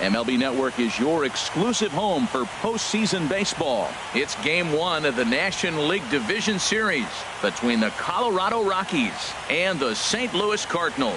MLB Network is your exclusive home for postseason baseball. It's Game 1 of the National League Division Series between the Colorado Rockies and the St. Louis Cardinals.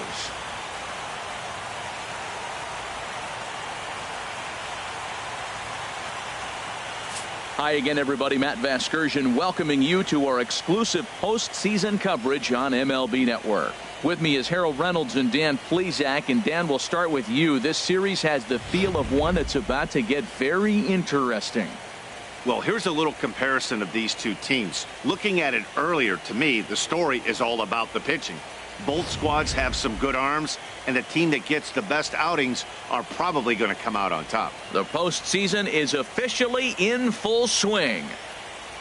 Hi again, everybody. Matt Vasgersian welcoming you to our exclusive postseason coverage on MLB Network. With me is Harold Reynolds and Dan Plesac. And Dan, we'll start with you. This series has the feel of one that's about to get very interesting. Well, here's a little comparison of these two teams. Looking at it earlier, to me, the story is all about the pitching. Both squads have some good arms, and the team that gets the best outings are probably going to come out on top. The postseason is officially in full swing.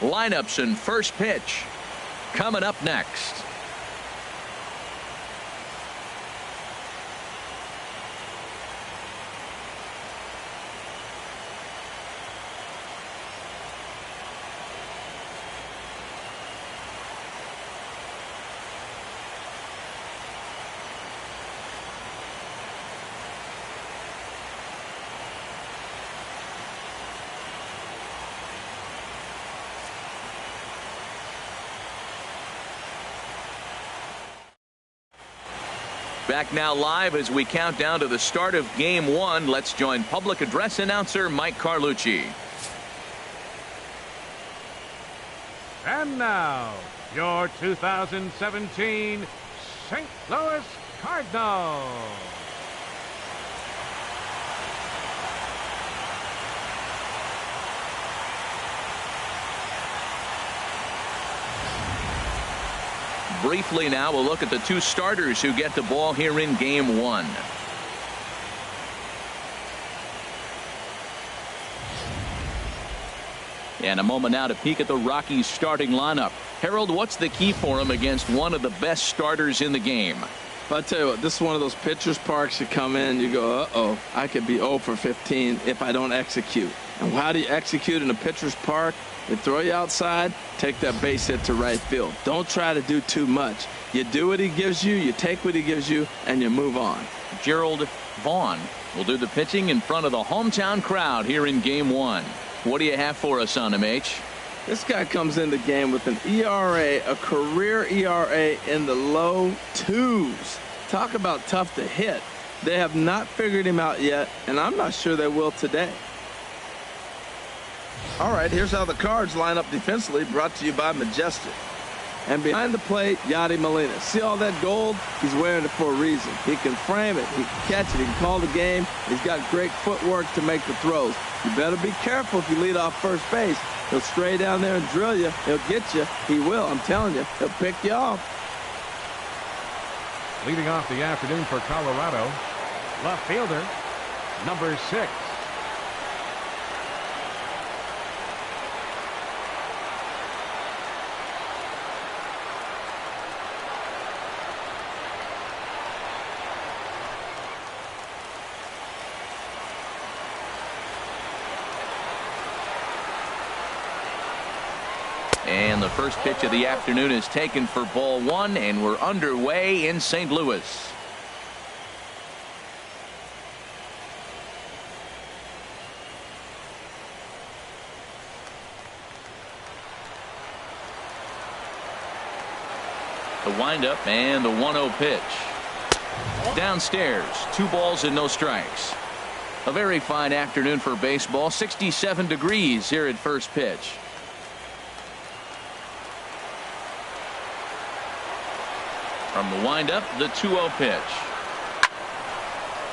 Lineups and first pitch coming up next. Back now live as we count down to the start of Game 1. Let's join public address announcer Mike Carlucci. And now, your 2017 St. Louis Cardinals. Briefly now, we'll look at the two starters who get the ball here in Game 1. And a moment now to peek at the Rockies starting lineup. Harold, what's the key for him against one of the best starters in the game? I'll tell you what, this is one of those pitchers' parks you come in, you go, uh-oh, I could be 0 for 15 if I don't execute. And how do you execute in a pitcher's park? They throw you outside, take that base hit to right field. Don't try to do too much. You do what he gives you, you take what he gives you, and you move on. Gerald Vaughn will do the pitching in front of the hometown crowd here in Game 1. What do you have for us on him, H? This guy comes in the game with an ERA, a career ERA in the low 2s. Talk about tough to hit. They have not figured him out yet, and I'm not sure they will today. All right, here's how the Cards line up defensively, brought to you by Majestic. And behind the plate, Yadi Molina. See all that gold? He's wearing it for a reason. He can frame it, he can catch it, he can call the game. He's got great footwork to make the throws. You better be careful if you lead off first base. He'll stray down there and drill you. He'll get you. He will, I'm telling you. He'll pick you off. Leading off the afternoon for Colorado, left fielder, number 6. And the first pitch of the afternoon is taken for ball 1, and we're underway in St. Louis. The windup and the 1-0 pitch. Downstairs, 2 balls and no strikes. A very fine afternoon for baseball. 67 degrees here at first pitch. From the windup, the 2-0 pitch.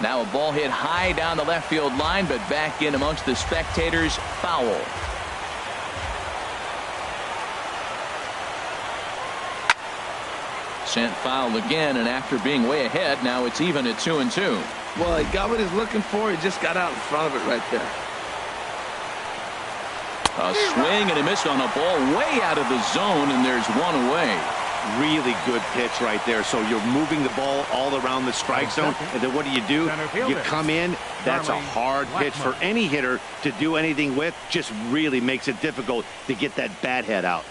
Now a ball hit high down the left field line, but back in amongst the spectators. Foul. Sent foul again, and after being way ahead, now it's even at 2-2. Well, he got what he's looking for. He just got out in front of it right there. A swing and a miss on a ball way out of the zone, and there's one away. Really good pitch right there. So you're moving the ball all around the strike zone, and then what do? You come in. That's a hard pitch for any hitter to do anything with. Just really makes it difficult to get that bat head out.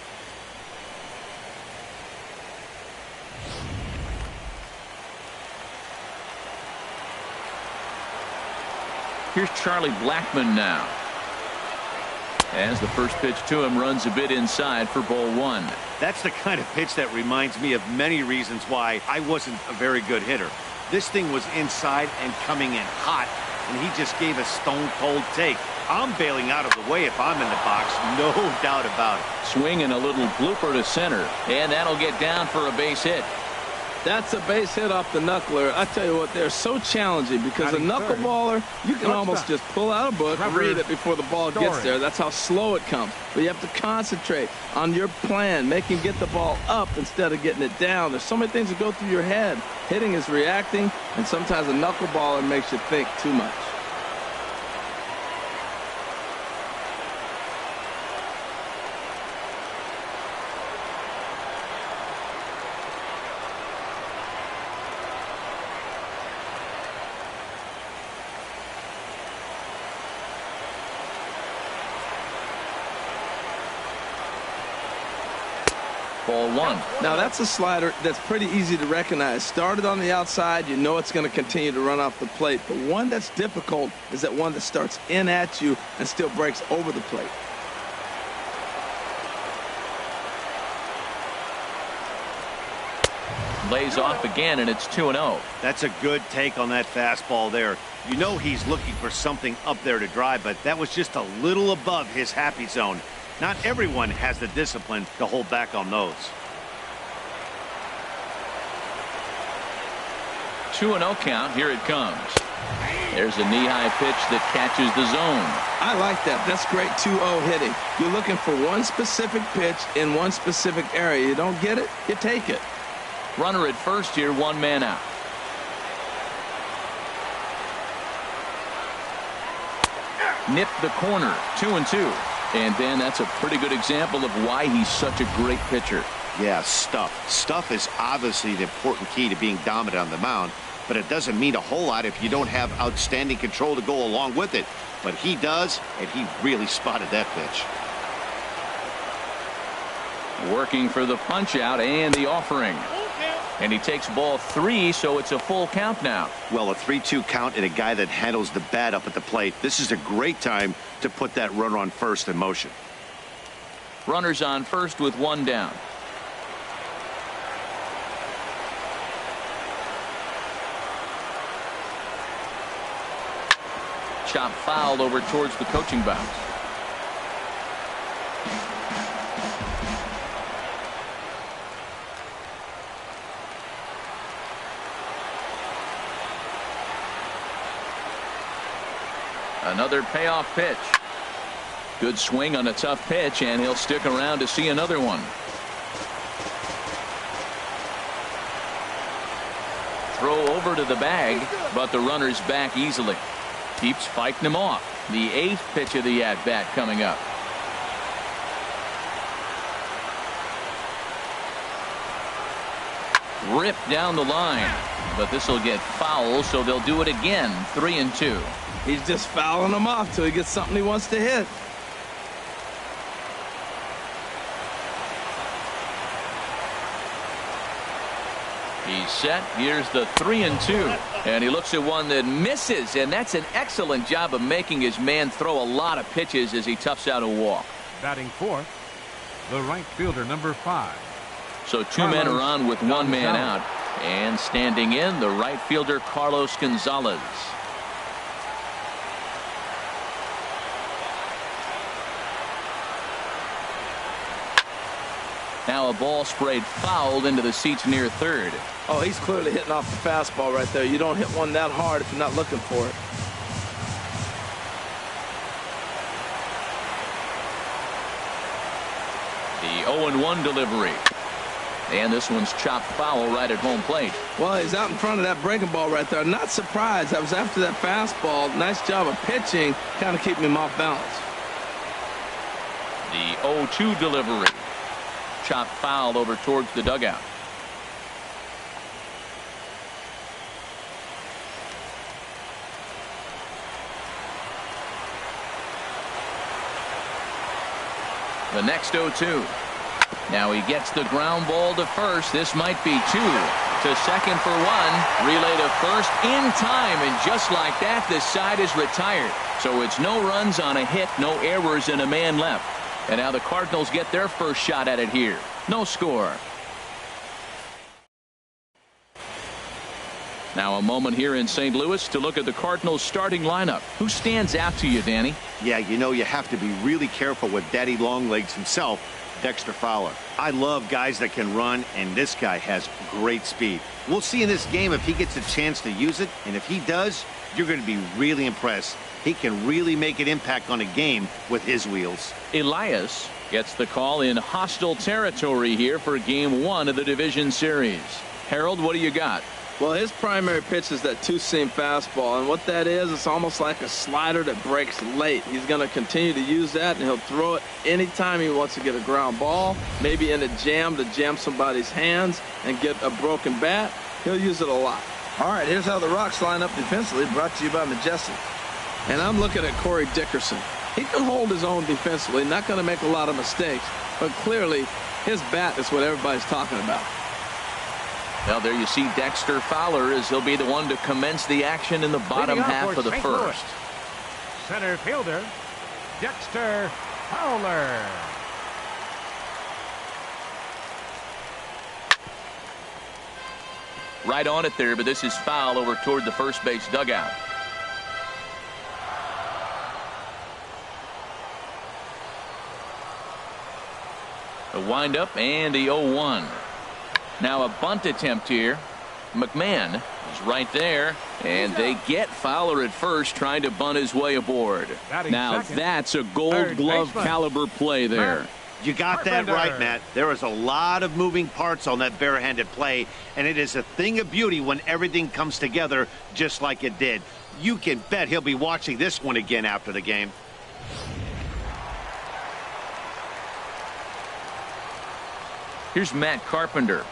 Here's Charlie Blackmon now. As the first pitch to him runs a bit inside for ball one. That's the kind of pitch that reminds me of many reasons why I wasn't a very good hitter. This thing was inside and coming in hot, and he just gave a stone-cold take. I'm bailing out of the way if I'm in the box, no doubt about it. Swing and a little blooper to center, and that'll get down for a base hit. That's a base hit off the knuckler. I tell you what, they're so challenging because a knuckleballer, you can almost just pull out a book and read it before the ball gets there. That's how slow it comes. But you have to concentrate on your plan, making get the ball up instead of getting it down. There's so many things that go through your head. Hitting is reacting, and sometimes a knuckleballer makes you think too much. Ball one. Now that's a slider that's pretty easy to recognize. Started on the outside, you know it's going to continue to run off the plate. But one that's difficult is that one that starts in at you and still breaks over the plate. Lays off again, and it's 2-0. That's a good take on that fastball there. You know he's looking for something up there to drive, but that was just a little above his happy zone. Not everyone has the discipline to hold back on those. 2-0 count. Here it comes. There's a knee-high pitch that catches the zone. I like that. That's great 2-0 hitting. You're looking for one specific pitch in one specific area. You don't get it, you take it. Runner at first here, one man out. Nipped the corner, 2-2. And Dan, that's a pretty good example of why he's such a great pitcher. Yeah, stuff. Stuff is obviously the important key to being dominant on the mound, but it doesn't mean a whole lot if you don't have outstanding control to go along with it. But he does, and he really spotted that pitch. Working for the punch out and the offering. And he takes ball three, so it's a full count now. Well, a 3-2 count and a guy that handles the bat up at the plate. This is a great time to put that runner on first in motion. Runners on first with one down. Chop foul over towards the coaching box. Another payoff pitch. Good swing on a tough pitch, and he'll stick around to see another one. Throw over to the bag, but the runner's back easily. Keeps fighting him off. The 8th pitch of the at-bat coming up. Ripped down the line, but this will get foul, so they'll do it again. 3-2. He's just fouling him off till he gets something he wants to hit. He's set. Here's the 3-2. And he looks at one that misses, and that's an excellent job of making his man throw a lot of pitches as he toughs out a walk. Batting fourth, the right fielder, number 5. So two men are on with one man out. And standing in, the right fielder, Carlos Gonzalez. Now a ball sprayed foul into the seats near third. Oh, he's clearly hitting off the fastball right there. You don't hit one that hard if you're not looking for it. The 0-1 delivery. And this one's chopped foul right at home plate. Well, he's out in front of that breaking ball right there. Not surprised. That was after that fastball. Nice job of pitching, kind of keeping him off balance. The 0-2 delivery. Chopped foul over towards the dugout. The next 0-2. Now he gets the ground ball to first. This might be 2. To second for one. Relay to first in time. And just like that, this side is retired. So it's no runs on a hit, no errors, and a man left. And now the Cardinals get their first shot at it here. No score. Now a moment here in St. Louis to look at the Cardinals starting lineup. Who stands out to you, Danny? Yeah, you know, you have to be really careful with Daddy Longlegs himself, Dexter Fowler. I love guys that can run, and this guy has great speed. We'll see in this game if he gets a chance to use it, and if he does, you're going to be really impressed. He can really make an impact on a game with his wheels. Elias gets the call in hostile territory here for game 1 of the division series. Harold, what do you got? Well, his primary pitch is that two-seam fastball, and what that is, it's almost like a slider that breaks late. He's going to continue to use that, and he'll throw it anytime he wants to get a ground ball, maybe in a jam to jam somebody's hands and get a broken bat. He'll use it a lot. All right, here's how the Rocks line up defensively, brought to you by Majestic. And I'm looking at Corey Dickerson. He can hold his own defensively, not going to make a lot of mistakes, but clearly his bat is what everybody's talking about. Well, there you see Dexter Fowler as he'll be the one to commence the action in the bottom half of the first. Center fielder, Dexter Fowler. Right on it there, but this is foul over toward the first base dugout. The windup and the 0-1. Now a bunt attempt here. McMahon is right there, and they get Fowler at first, trying to bunt his way aboard. Now that's a Gold Glove caliber play there. You got that right, Matt. There is a lot of moving parts on that barehanded play, and it is a thing of beauty when everything comes together just like it did. You can bet he'll be watching this one again after the game. Here's Matt Carpenter.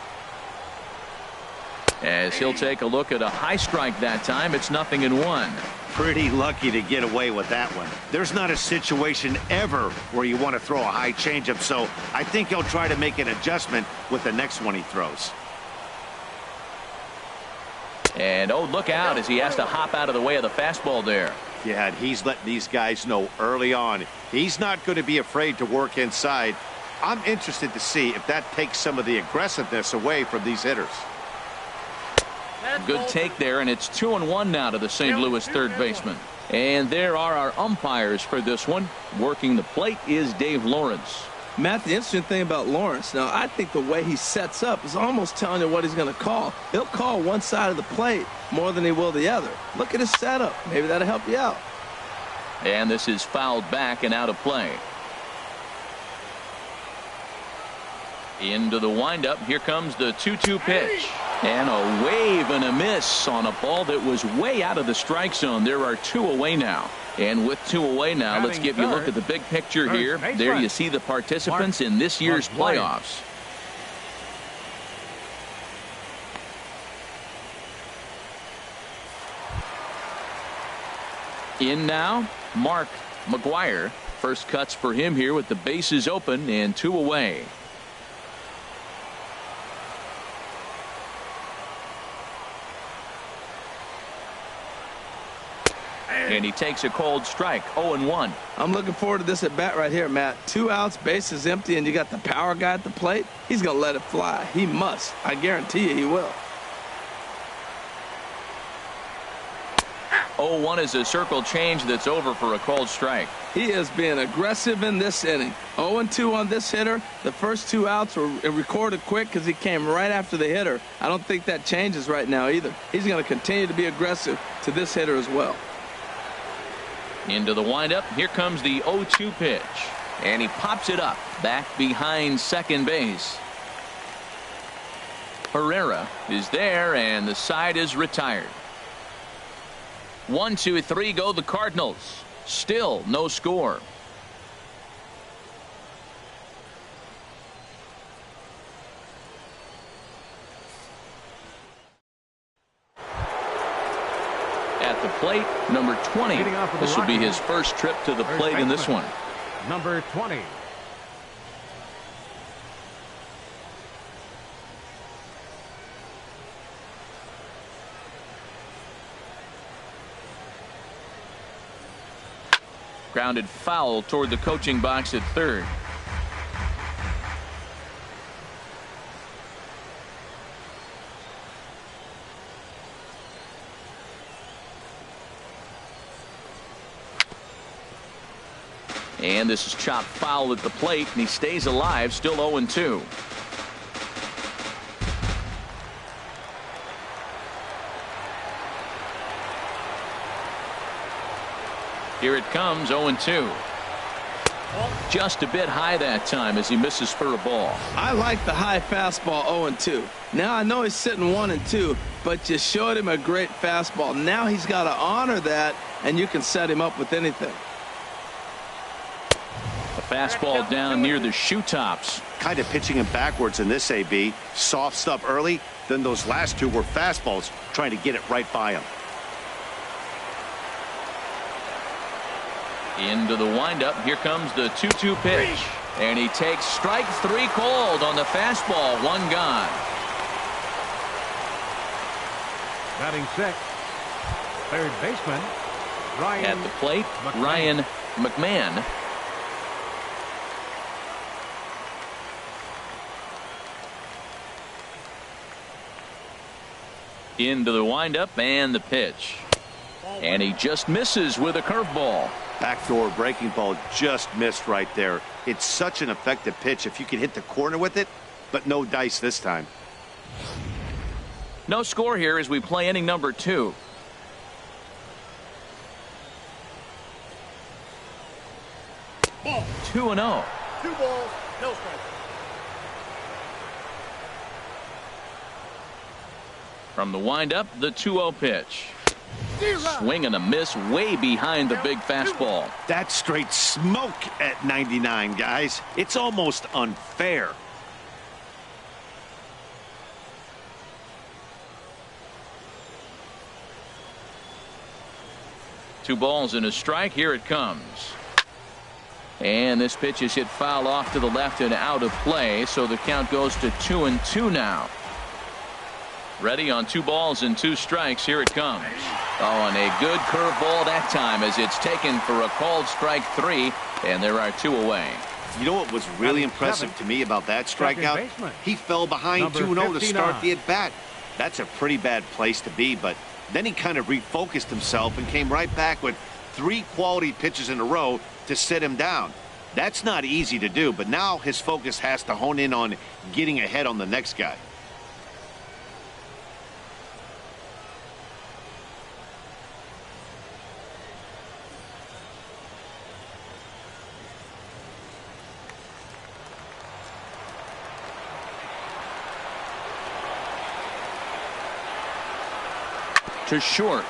As he'll take a look at a high strike that time. It's 0-1. Pretty lucky to get away with that one. There's not a situation ever where you want to throw a high changeup, so I think he'll try to make an adjustment with the next one he throws. And oh, look out as he has to hop out of the way of the fastball there. Yeah, he's letting these guys know early on he's not going to be afraid to work inside. I'm interested to see if that takes some of the aggressiveness away from these hitters. Good take there, and it's 2-1 now to the St. Louis third baseman. And there are our umpires for this one. Working the plate is Dave Lawrence. Matt, the interesting thing about Lawrence, now I think the way he sets up is almost telling you what he's going to call. He'll call one side of the plate more than he will the other. Look at his setup. Maybe that'll help you out. And this is fouled back and out of play. Into the windup. Here comes the 2-2 pitch. And a wave and a miss on a ball that was way out of the strike zone. There are 2 away now. And with 2 away now, let's give you a look at the big picture here. There you see the participants in this year's playoffs. In now, Mark McGuire. First cuts for him here with the bases open and 2 away. And he takes a cold strike. 0-1. I'm looking forward to this at bat right here, Matt. 2 outs, bases empty, and you got the power guy at the plate. He's going to let it fly. He must. I guarantee you he will. 0-1 is a circle change that's over for a cold strike. He is being aggressive in this inning. 0-2 on this hitter. The first 2 outs were recorded quick because he came right after the hitter. I don't think that changes right now either. He's going to continue to be aggressive to this hitter as well. Into the windup. Here comes the 0-2 pitch. And he pops it up back behind second base. Herrera is there, and the side is retired. 1, 2, 3 go the Cardinals. Still no score. At the plate, number 20. This will be his first trip to the plate in this one. Number 20. Grounded foul toward the coaching box at third. And this is chopped foul at the plate, and he stays alive, still 0-2. Here it comes, 0-2. Just a bit high that time as he misses for a ball. I like the high fastball 0-2. Now I know he's sitting 1-2, but you showed him a great fastball. Now he's got to honor that, and you can set him up with anything. A fastball down near the shoe tops. Kind of pitching him backwards in this AB. Soft stuff early, then those last two were fastballs, trying to get it right by him. Into the windup. Here comes the 2-2 pitch. And he takes strike three cold on the fastball. One gone. Batting sixth, third baseman, Ryan. At the plate, Ryan McMahon. Into the windup and the pitch. And he just misses with a curveball. Backdoor breaking ball just missed right there. It's such an effective pitch if you can hit the corner with it, but no dice this time. No score here as we play inning number 2. Ball. 2-0. 2 balls, no strikes. From the windup, the 2-0 pitch. Swing and a miss way behind the big fastball. That's straight smoke at 99, guys. It's almost unfair. Two balls and a strike. Here it comes. And this pitch is hit foul off to the left and out of play, so the count goes to 2-2 now. Ready on 2 balls and 2 strikes. Here it comes. Oh, and a good curveball that time as it's taken for a called strike 3, and there are 2 away. You know what was really impressive to me about that strikeout? He fell behind 2-0 to start the at-bat. That's a pretty bad place to be, but then he kind of refocused himself and came right back with 3 quality pitches in a row to sit him down. That's not easy to do, but now his focus has to hone in on getting ahead on the next guy. To short.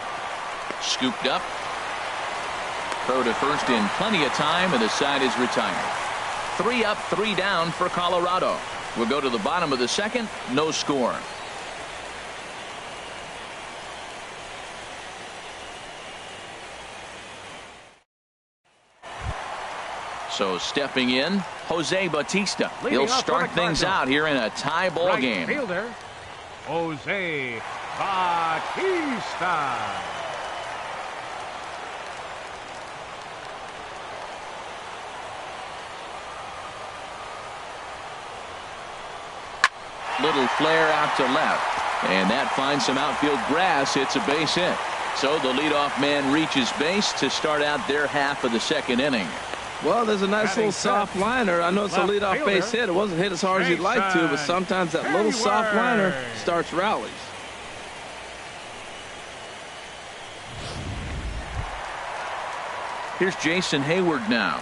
Scooped up. Throw to first in plenty of time, and the side is retired. 3 up, 3 down for Colorado. We'll go to the bottom of the second. No score. So stepping in, Jose Bautista. He'll start things out here in a tie ball game. Fielder, Jose Bautista. Little flare out to left, and that finds some outfield grass. It's a base hit. So the leadoff man reaches base to start out their half of the second inning. Well, there's a nice little soft liner. I know it's a leadoff base hit. It wasn't hit as hard as you'd like to, but sometimes that little soft liner starts rallies. Here's Jason Hayward now.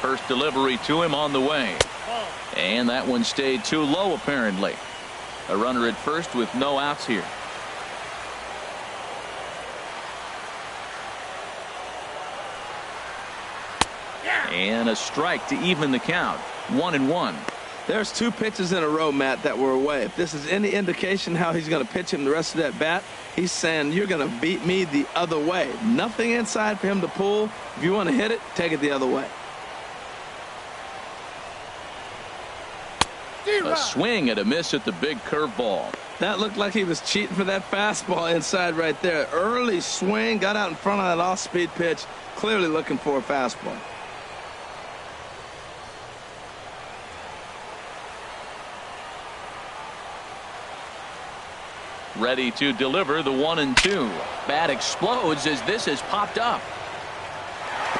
First delivery to him on the way. And that one stayed too low apparently. A runner at first with no outs here. And a strike to even the count. 1-1. There's 2 pitches in a row, Matt, that were away. If this is any indication how he's going to pitch him the rest of that bat, he's saying you're going to beat me the other way. Nothing inside for him to pull. If you want to hit it, take it the other way. A swing and a miss at the big curveball. That looked like he was cheating for that fastball inside right there. Early swing, got out in front of that off-speed pitch, clearly looking for a fastball. Ready to deliver the 1-2. Bat explodes as this has popped up.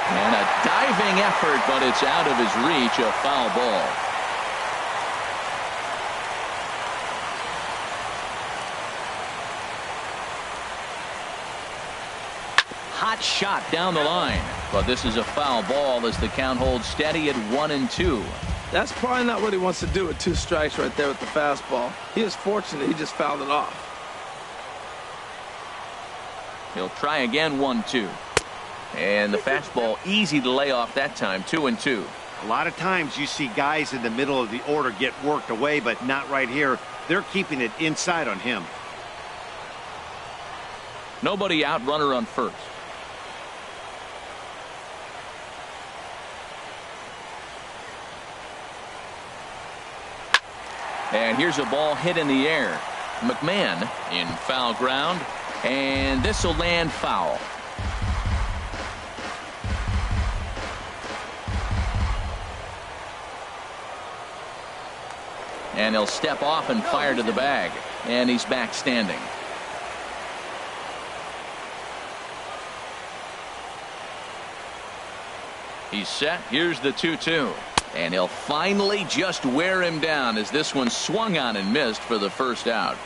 And a diving effort, but it's out of his reach, a foul ball. Hot shot down the line, but this is a foul ball as the count holds steady at 1-2. That's probably not what he wants to do with 2 strikes right there with the fastball. He is fortunate he just fouled it off. He'll try again, 1-2. And the fastball easy to lay off that time, 2-2. A lot of times you see guys in the middle of the order get worked away, but not right here. They're keeping it inside on him. Nobody out, runner on first. And here's a ball hit in the air. McMahon in foul ground, and this will land foul. And he'll step off and fire to the bag, and he's back standing. He's set. Here's the 2-2. And he'll finally just wear him down as this one swung on and missed for the first out.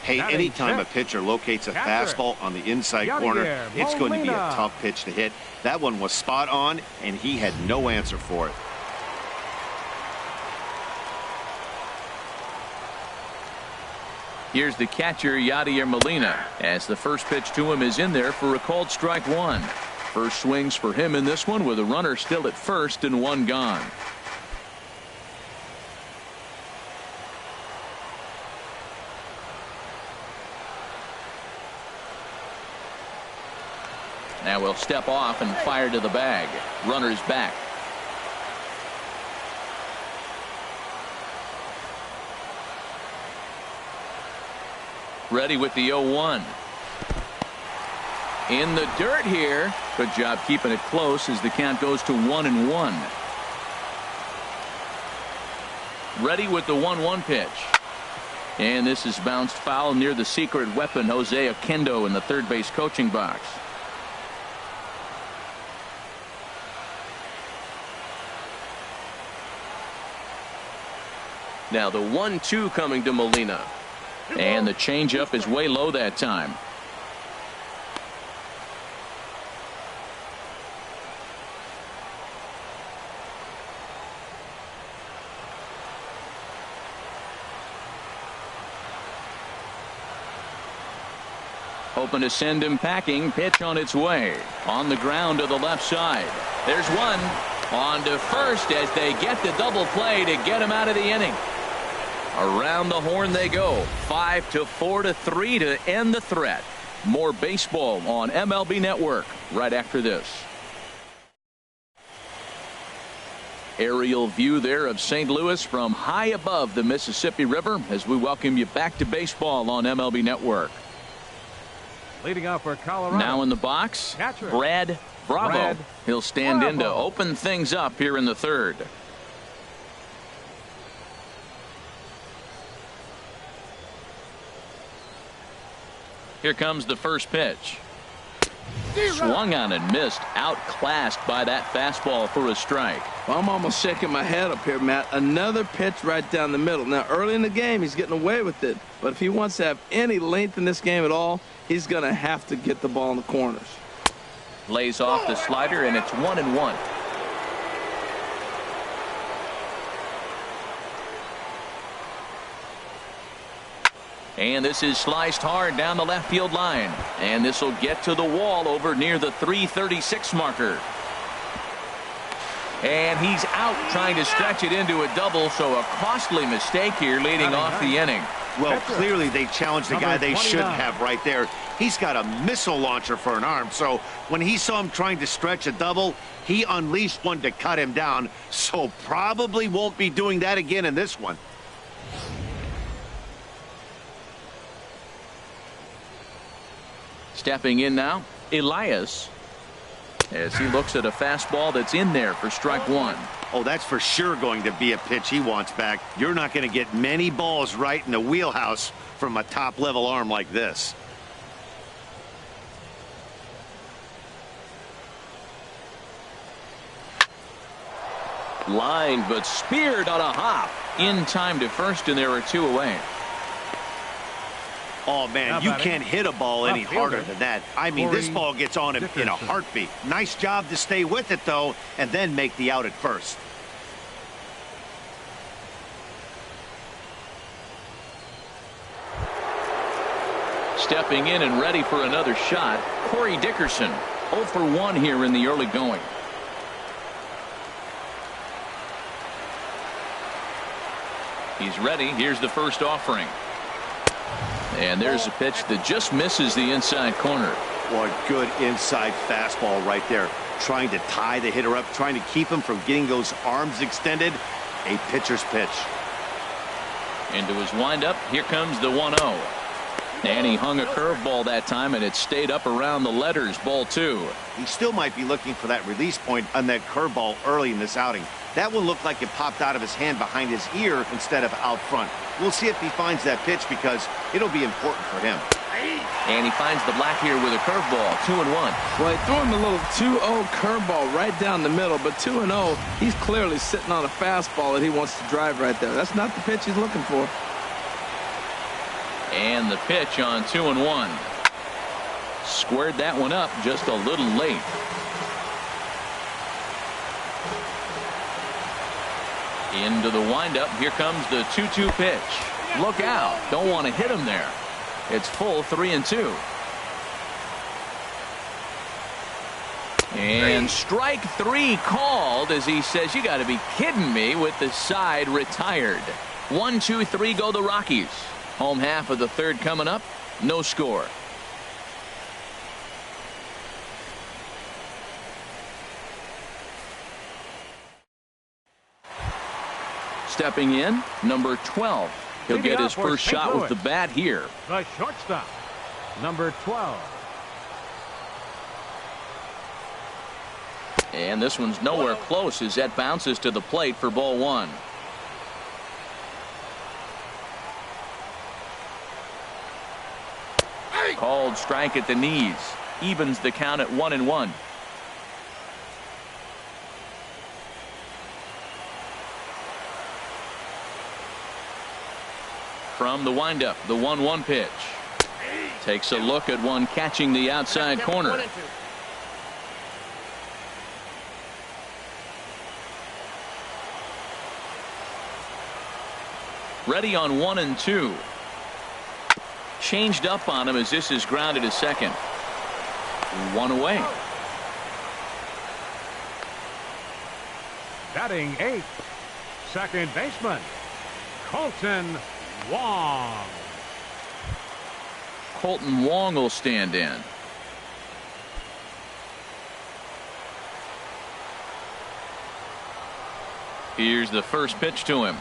Hey, anytime a pitcher locates a fastball on the inside corner, it's going to be a tough pitch to hit. That one was spot on, and he had no answer for it. Here's the catcher, Yadier Molina, as the first pitch to him is in there for a called strike 1. First swings for him in this one with a runner still at first and 1 gone. Now we'll step off and fire to the bag. Runner's back. Ready with the 0-1. In the dirt here. Good job keeping it close as the count goes to 1-1. Ready with the 1-1 pitch. And this is bounced foul near the secret weapon, Jose Oquendo, in the third base coaching box. Now the 1-2 coming to Molina. And the changeup is way low that time. Hoping to send him packing. Pitch on its way. On the ground to the left side. There's one. On to first as they get the double play to get him out of the inning. Around the horn they go. 5-4-3 to end the threat. More baseball on MLB Network right after this. Aerial view there of St. Louis from high above the Mississippi River as we welcome you back to baseball on MLB Network. Leading off for Colorado. Now in the box, Brad Bravo. He'll stand in to open things up here in the third. Here comes the first pitch. Swung on and missed. Outclassed by that fastball for a strike. Well, I'm almost shaking my head up here, Matt. Another pitch right down the middle. Now, early in the game, he's getting away with it. But if he wants to have any length in this game at all, he's going to have to get the ball in the corners. Lays off the slider, and it's 1-1. And this is sliced hard down the left field line. And this will get to the wall over near the 336 marker. And he's out trying to stretch it into a double, so a costly mistake here leading off the inning. Well, clearly they challenged the guy they shouldn't have right there. He's got a missile launcher for an arm, so when he saw him trying to stretch a double, he unleashed one to cut him down, so probably won't be doing that again in this one. Stepping in now, Elias, as he looks at a fastball that's in there for strike one. Oh, that's for sure going to be a pitch he wants back. You're not going to get many balls right in the wheelhouse from a top-level arm like this. Lined but speared on a hop. In time to first, and there are two away. Oh, man, you can't hit a ball any harder than that. I mean, this ball gets on him in a heartbeat. Nice job to stay with it, though, and then make the out at first. Stepping in and ready for another shot, Corey Dickerson. 0 for 1 here in the early going. He's ready. Here's the first offering. And there's a pitch that just misses the inside corner. What good inside fastball right there. Trying to tie the hitter up, trying to keep him from getting those arms extended. A pitcher's pitch. Into his windup. Here comes the 1-0. And he hung a curveball that time, and it stayed up around the letters. Ball 2. He still might be looking for that release point on that curveball early in this outing. That one looked like it popped out of his hand behind his ear instead of out front. We'll see if he finds that pitch because it'll be important for him. And he finds the black here with a curveball. 2-1. Well, he threw him a little 2-0 curveball right down the middle, but 2-0, he's clearly sitting on a fastball that he wants to drive right there. That's not the pitch he's looking for. And the pitch on 2-1. Squared that one up just a little late. Into the windup. Here comes the 2-2 pitch. Look out. Don't want to hit him there. It's full 3-2. And strike 3 called as he says, you got to be kidding me, with the side retired. 1, 2, 3 go the Rockies. Home half of the third coming up. No score. Stepping in, number 12. He'll get his first shot with the bat here. The shortstop, number 12. And this one's nowhere close as that bounces to the plate for ball 1. Called strike at the knees. Evens the count at 1-1. From the windup, the 1-1 pitch. Takes a look at one catching the outside corner. Ready on 1 and 2. Changed up on him as this is grounded to second. 1 away. Batting 8th, second baseman, Colton Wong. Colton Wong will stand in. Here's the first pitch to him.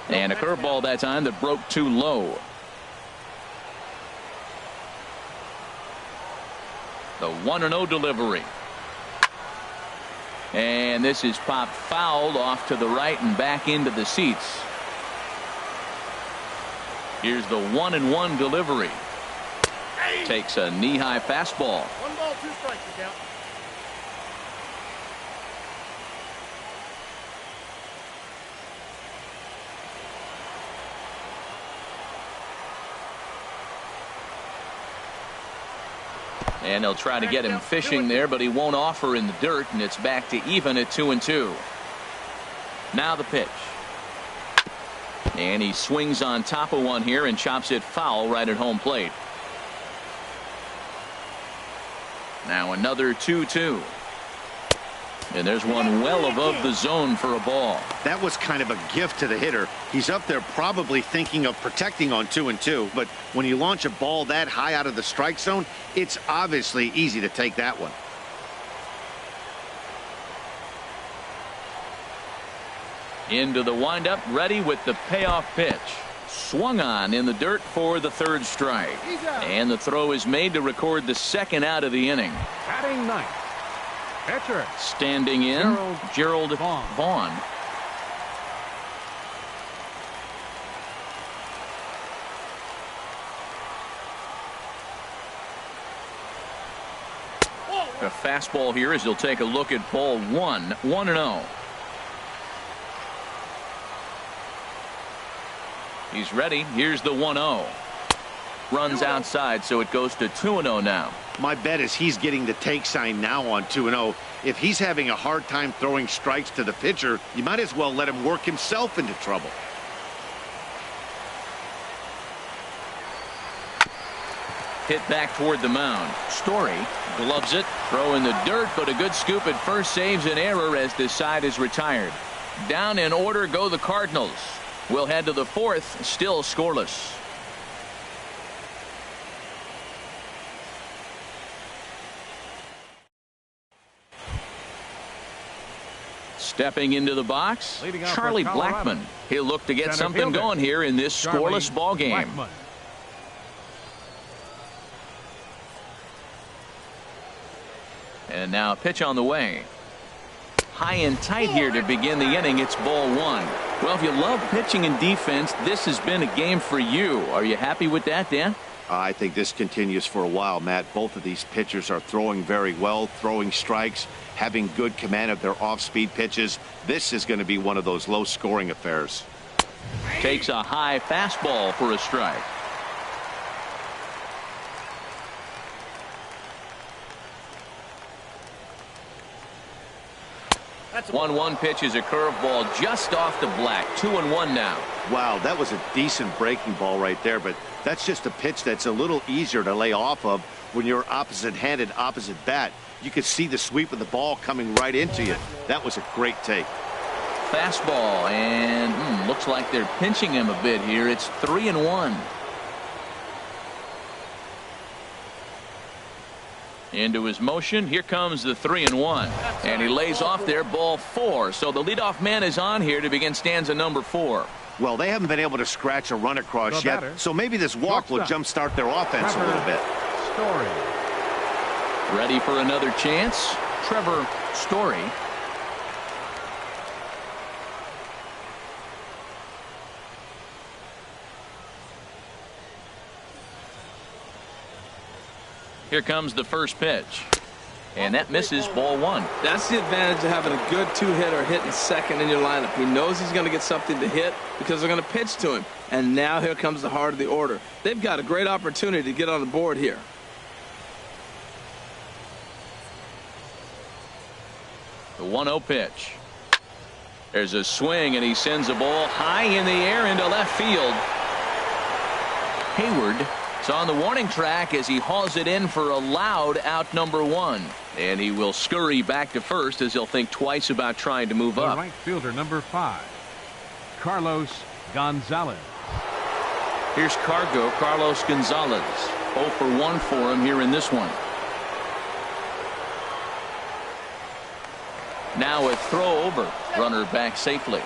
And a curveball that time that broke too low. The 1-0 delivery. And this is popped fouled off to the right and back into the seats. Here's the 1-1 delivery. Takes a knee-high fastball. 1 ball, 2 strikes, you count. And they'll try to get him fishing there, but he won't offer in the dirt, and it's back to even at 2-2. Now the pitch. And he swings on top of one here and chops it foul right at home plate. Now another 2-2. And there's one well above the zone for a ball. That was kind of a gift to the hitter. He's up there probably thinking of protecting on 2-2, but when you launch a ball that high out of the strike zone, it's obviously easy to take that one. Into the windup, ready with the payoff pitch. Swung on in the dirt for the third strike. And the throw is made to record the second out of the inning. Batting ninth, pitcher. Standing in, Gerald Vaughn. A fastball here as he'll take a look at ball one. 1-0. He's ready. Here's the 1-0. Runs outside, so it goes to 2-0 now. My bet is he's getting the take sign now on 2-0. If he's having a hard time throwing strikes to the pitcher, you might as well let him work himself into trouble. Hit back toward the mound. Story gloves it. Throw in the dirt, but a good scoop at first saves an error as this side is retired. Down in order go the Cardinals. We'll head to the fourth, still scoreless. Stepping into the box, Charlie Blackmon. He'll look to get something going here in this scoreless ball game. And now a pitch on the way. High and tight here to begin the inning. It's ball one. Well, if you love pitching and defense, this has been a game for you. Are you happy with that, Dan? I think this continues for a while, Matt. Both of these pitchers are throwing very well, throwing strikes, having good command of their off-speed pitches. This is going to be one of those low-scoring affairs. Takes a high fastball for a strike. 1-1 pitch is a curveball just off the black. 2-1 now. Wow, that was a decent breaking ball right there, but that's just a pitch that's a little easier to lay off of when you're opposite-handed, opposite bat. You could see the sweep of the ball coming right into you. That was a great take. Fastball, and looks like they're pinching him a bit here. It's 3-1. Into his motion. Here comes the 3-1. And he lays off there, ball 4. So the leadoff man is on here to begin stanza number 4. Well, they haven't been able to scratch a run across yet, so maybe this walk will jumpstart their offense a little bit. Story. Ready for another chance. Trevor Story. Here comes the first pitch. And that misses, ball 1. That's the advantage of having a good two-hitter hitting second in your lineup. He knows he's going to get something to hit because they're going to pitch to him. And now here comes the heart of the order. They've got a great opportunity to get on the board here. The 1-0 pitch. There's a swing, and he sends a ball high in the air into left field. Hayward is on the warning track as he hauls it in for a loud out number 1. And he will scurry back to first as he'll think twice about trying to move up. Right fielder number 5, Carlos Gonzalez. Here's Carlos Gonzalez. 0 for 1 for him here in this one. Now a throw over. Runner back safely.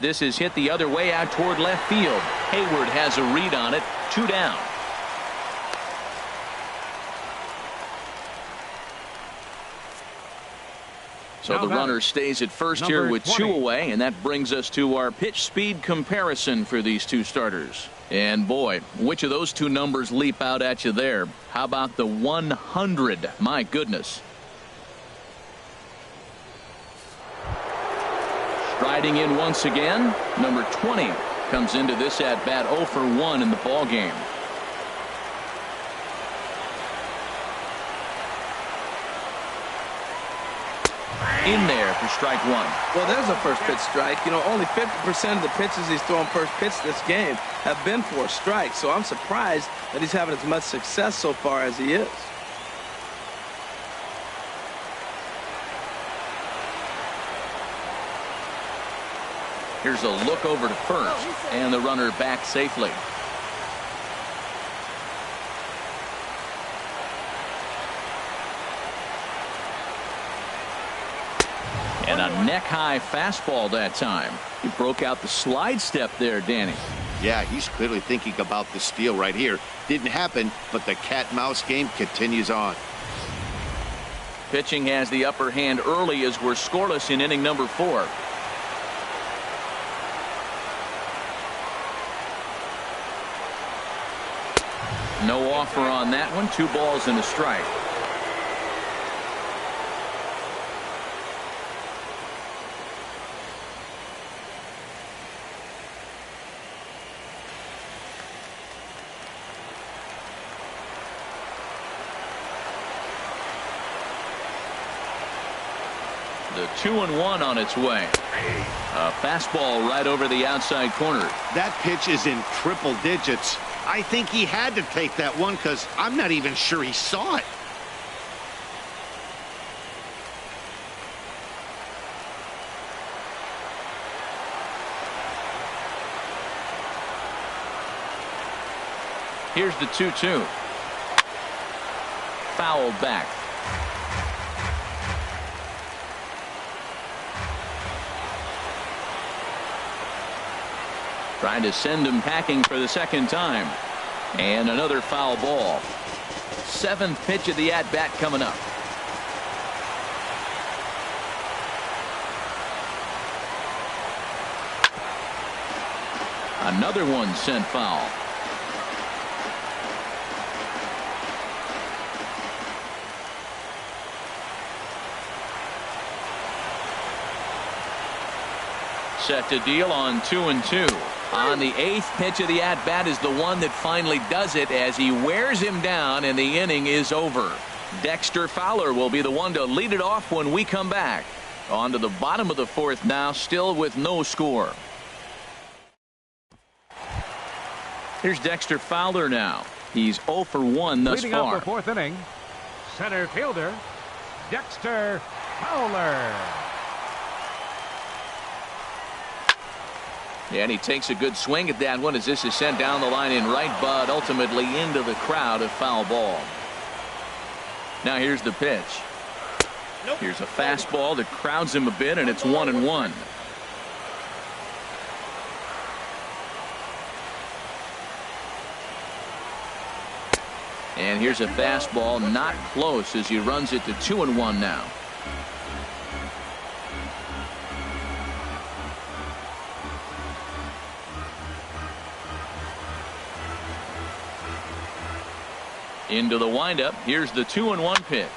This is hit the other way out toward left field. Hayward has a read on it. 2 down. So the runner stays at first here with 2 away, and that brings us to our pitch speed comparison for these two starters. And boy, which of those two numbers leap out at you there? How about the 100? My goodness. Striding in once again, number 20 comes into this at bat 0 for 1 in the ball game. in there for strike one. Well, there's a first pitch strike. You know, only 50% of the pitches he's thrown first pitch this game have been for a strike. So I'm surprised that he's having as much success so far as he is. Here's a look over to first, and the runner back safely. And a neck-high fastball that time. He broke out the slide step there, Danny. Yeah, he's clearly thinking about the steal right here. Didn't happen, but the cat-mouse game continues on. Pitching has the upper hand early as we're scoreless in inning number 4. No offer on that one. 2 balls and a strike. The 2-1 on its way. A fastball right over the outside corner. That pitch is in triple digits. I think he had to take that one because I'm not even sure he saw it. Here's the 2-2. Fouled back. Trying to send him packing for the second time. And another foul ball. 7th pitch of the at-bat coming up. Another one sent foul. Set to deal on 2-2. On the 8th pitch of the at-bat is the one that finally does it as he wears him down and the inning is over. Dexter Fowler will be the one to lead it off when we come back. On to the bottom of the 4th now, still with no score. Here's Dexter Fowler now. He's 0 for 1 thus Leading far. up the 4th inning, center fielder Dexter Fowler. Yeah, and he takes a good swing at that one as this is sent down the line in right, but ultimately into the crowd, a foul ball. Now here's the pitch. Here's a fastball that crowds him a bit, and it's 1-1. And here's a fastball not close as he runs it to 2-1 now. Into the windup. Here's the 2-1 pitch.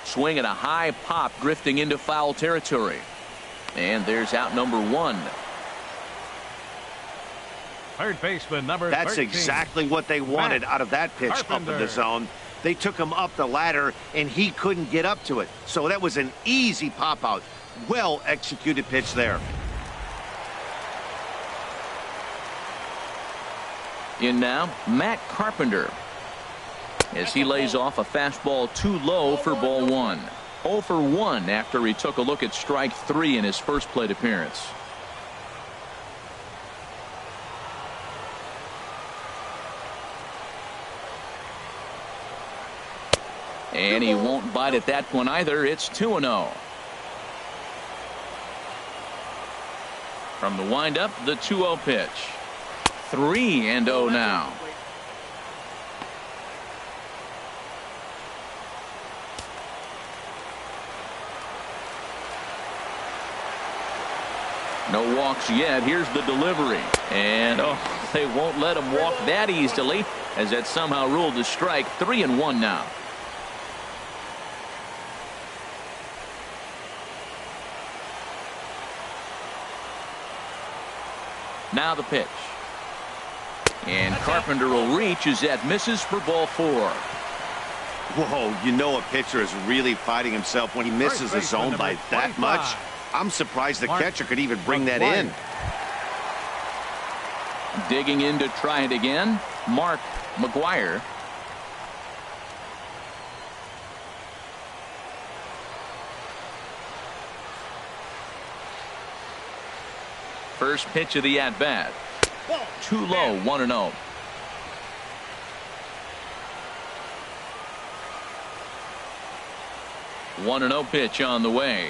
Swing at a high pop, drifting into foul territory. And there's out number 1. Third baseman number That's 13. exactly what they wanted out of that pitch up in the zone. They took him up the ladder and he couldn't get up to it. So that was an easy pop out. Well executed pitch there. In now, Matt Carpenter, as he lays off a fastball too low for ball 1. 0 for 1 after he took a look at strike 3 in his first plate appearance. And he won't bite at that one either. It's 2-0. From the windup, the 2-0 pitch. 3-0 now. No walks yet. Here's the delivery. And they won't let him walk that easily as that somehow ruled a strike. 3-1 now. Now the pitch. And Carpenter will reach as that misses for ball 4. Whoa, you know a pitcher is really fighting himself when he misses the zone by that much. I'm surprised the catcher could even bring that in. Digging in to try it again, Mark McGuire. First pitch of the at-bat. Too low, 1-0. One and 0 pitch on the way.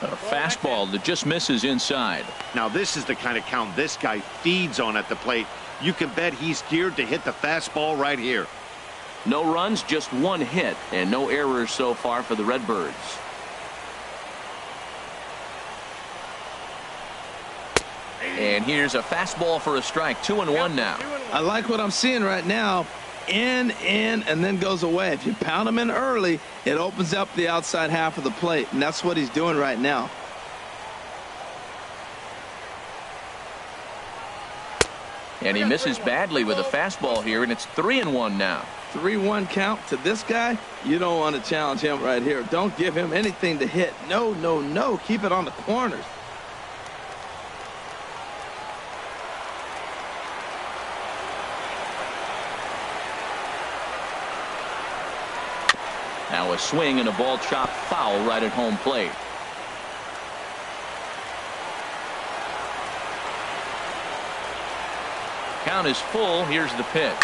A fastball that just misses inside. Now this is the kind of count this guy feeds on at the plate. You can bet he's geared to hit the fastball right here. No runs, just one hit, and no errors so far for the Redbirds. And here's a fastball for a strike. 2-1 now. I like what I'm seeing right now. In, and then goes away. If you pound him in early, it opens up the outside half of the plate, and that's what he's doing right now. And he misses badly with a fastball here, and it's 3-1 now. 3-1 count to this guy. You don't want to challenge him right here. Don't give him anything to hit. No, no, no. Keep it on the corners. Now a swing and a ball chopped foul right at home plate. Count is full. Here's the pitch.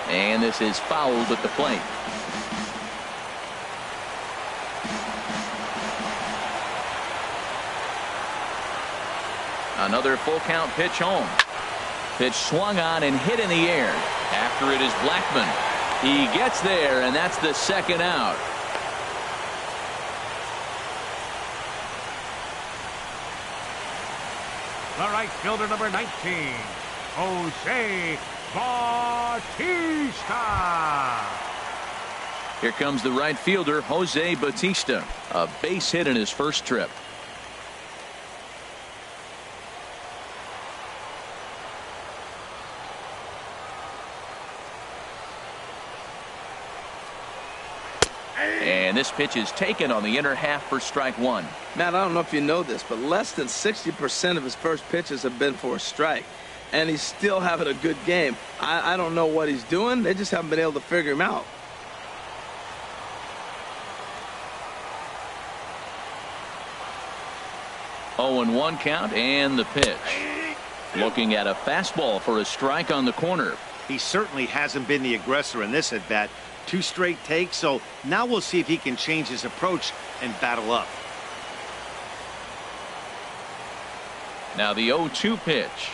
And this is fouled at the plate. Another full count pitch home. Pitch swung on and hit in the air. After it is Blackman. He gets there, and that's the second out. The right fielder, number 19, Jose Bautista. Here comes the right fielder, Jose Bautista. A base hit in his first trip. And this pitch is taken on the inner half for strike one. Matt, I don't know if you know this, but less than 60% of his first pitches have been for a strike. And he's still having a good game. I don't know what he's doing. They just haven't been able to figure him out. Oh, and 1 count and the pitch. Looking at a fastball for a strike on the corner. He certainly hasn't been the aggressor in this at bat. 2 straight takes, so now we'll see if he can change his approach and battle up. Now the 0-2 pitch.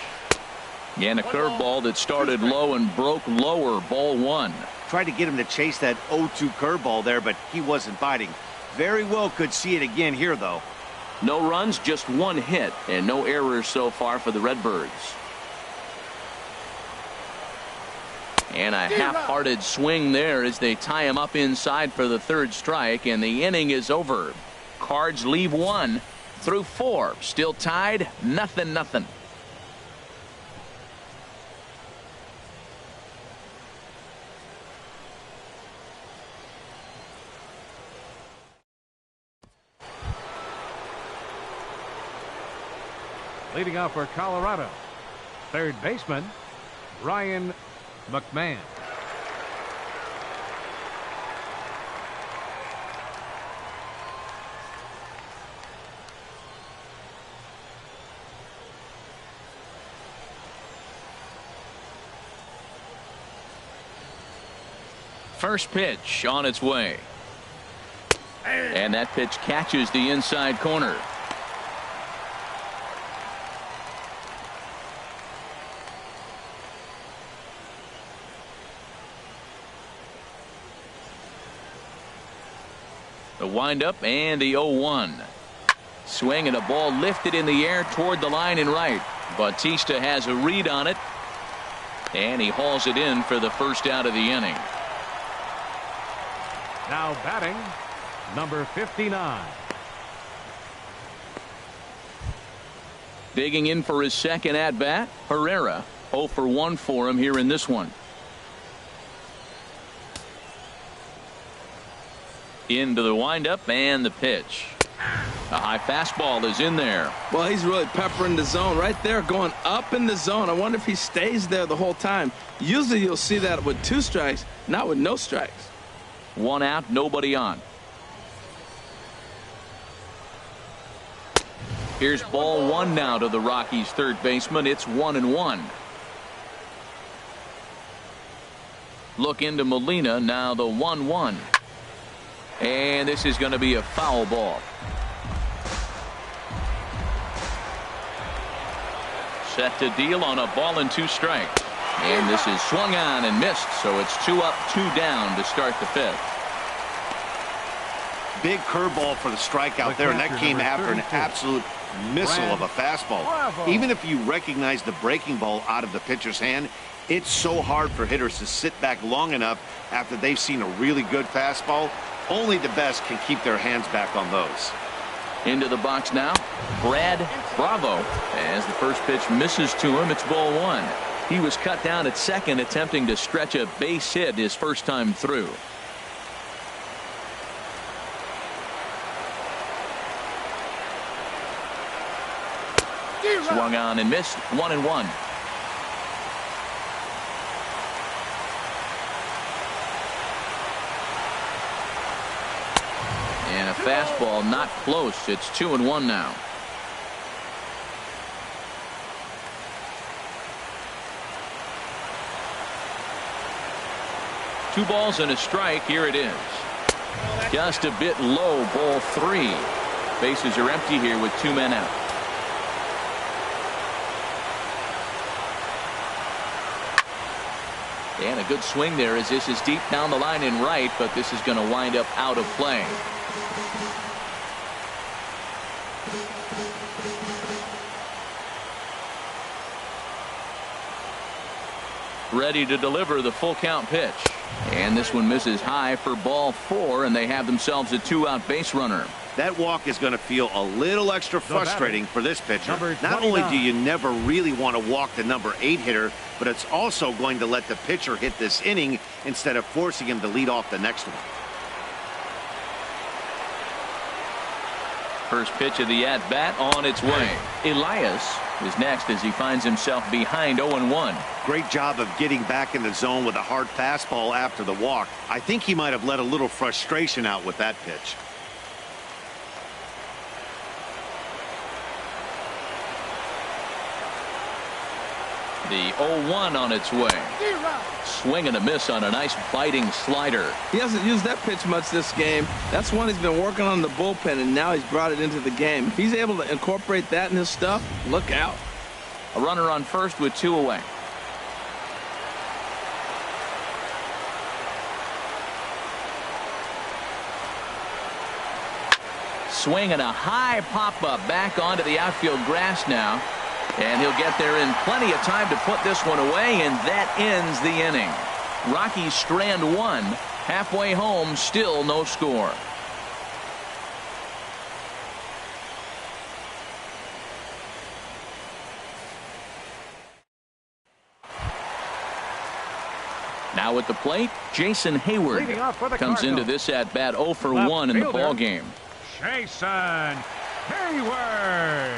And a curveball that started low and broke lower. Ball 1. Tried to get him to chase that 0-2 curveball there, but he wasn't biting. Very well could see it again here, though. No runs, just 1 hit, and no errors so far for the Redbirds. And a half-hearted swing there as they tie him up inside for the 3rd strike, and the inning is over. Cards leave 1 through 4. Still tied, 0-0. Leading off for Colorado, 3rd baseman, Ryan McMahon. First pitch on its way. And that pitch catches the inside corner. The windup and the 0-1. Swing and a ball lifted in the air toward the line and right. Bautista has a read on it. And he hauls it in for the first out of the inning. Now batting, number 59. Digging in for his second at-bat, Herrera. 0 for 1 for him here in this one. Into the windup and the pitch. A high fastball is in there. Well, he's really peppering the zone right there, going up in the zone. I wonder if he stays there the whole time. Usually you'll see that with 2 strikes, not with no strikes. 1 out, nobody on. Here's ball 1 now to the Rockies third baseman. It's 1-1. Look into Molina, now the 1-1. And this is going to be a foul ball. Set to deal on a ball and 2 strikes. And this is swung on and missed, so it's 2 up, 2 down to start the 5th. Big curveball for the strikeout there, and that came after an absolute missile of a fastball. Bravo. Even if you recognize the breaking ball out of the pitcher's hand, it's so hard for hitters to sit back long enough after they've seen a really good fastball. Only the best can keep their hands back on those. Into the box now, Brad Bravo. As the first pitch misses to him, it's ball 1. He was cut down at second, attempting to stretch a base hit his first time through. Swung on and missed. 1-1. And a fastball not close. It's 2-1 now. Two balls and a strike. Here it is. Just a bit low. Ball 3. Bases are empty here with 2 men out. And a good swing there as this is deep down the line in right, but this is going to wind up out of play. Ready to deliver the full count pitch. And this one misses high for ball 4, and they have themselves a 2-out base runner. That walk is going to feel a little extra frustrating for this pitcher. Not 29. only do you never really want to walk the number 8 hitter, but it's also going to let the pitcher hit this inning instead of forcing him to lead off the next one. First pitch of the at-bat on its way. Elias is next as he finds himself behind 0-1. Great job of getting back in the zone with a hard fastball after the walk. I think he might have let a little frustration out with that pitch. The 0-1 on its way. Swing and a miss on a nice biting slider. He hasn't used that pitch much this game. That's one he's been working on the bullpen, and now he's brought it into the game. If he's able to incorporate that in his stuff, look out. A runner on first with 2 away. Swing and a high pop-up back onto the outfield grass now. And he'll get there in plenty of time to put this one away, and that ends the inning. Rockies strand 1. Halfway home, still no score. Now at the plate, Jason Hayward Leading off for the comes into Cardinals. this at bat 0 for Left 1 in the fielder. ball game. Jason Hayward.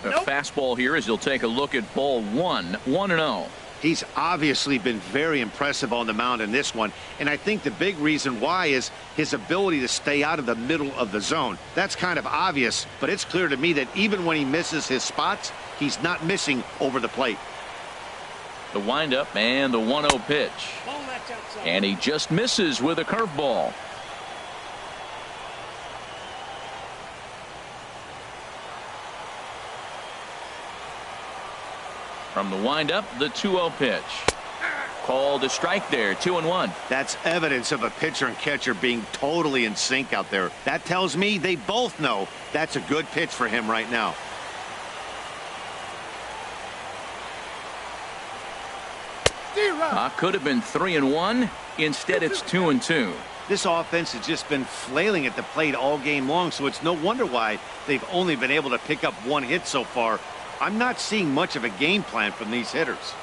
A fastball here as he'll take a look at ball 1. 1-0. He's obviously been very impressive on the mound in this one, and I think the big reason why is his ability to stay out of the middle of the zone. That's kind of obvious, but it's clear to me that even when he misses his spots, he's not missing over the plate. The windup and the 1-0 pitch. And he just misses with a curveball. From the windup, the 2-0 pitch. Called a strike there, 2-1. That's evidence of a pitcher and catcher being totally in sync out there. That tells me they both know that's a good pitch for him right now. Could have been 3-1. Instead, it's 2-2. This offense has just been flailing at the plate all game long, so it's no wonder why they've only been able to pick up 1 hit so far. I'm not seeing much of a game plan from these hitters.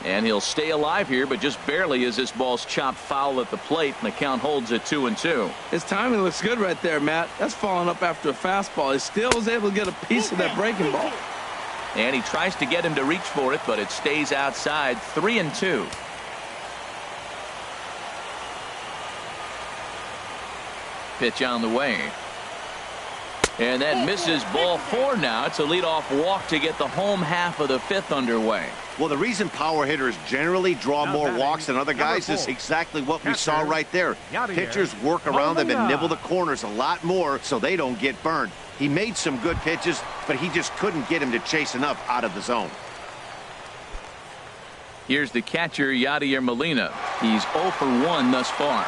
And he'll stay alive here, but just barely as this ball's chopped foul at the plate, and the count holds at 2-2. His timing looks good right there, Matt. That's following up after a fastball. He still was able to get a piece of that breaking ball. And he tries to get him to reach for it, but it stays outside. 3-2. Pitch on the way. And that misses. Ball 4 now. It's a leadoff walk to get the home half of the 5th underway. Well, the reason power hitters generally draw more walks than other guys is exactly what we saw right there. Pitchers work around them and nibble the corners a lot more so they don't get burned. He made some good pitches, but he just couldn't get him to chase enough out of the zone. Here's the catcher, Yadier Molina. He's 0 for 1 thus far.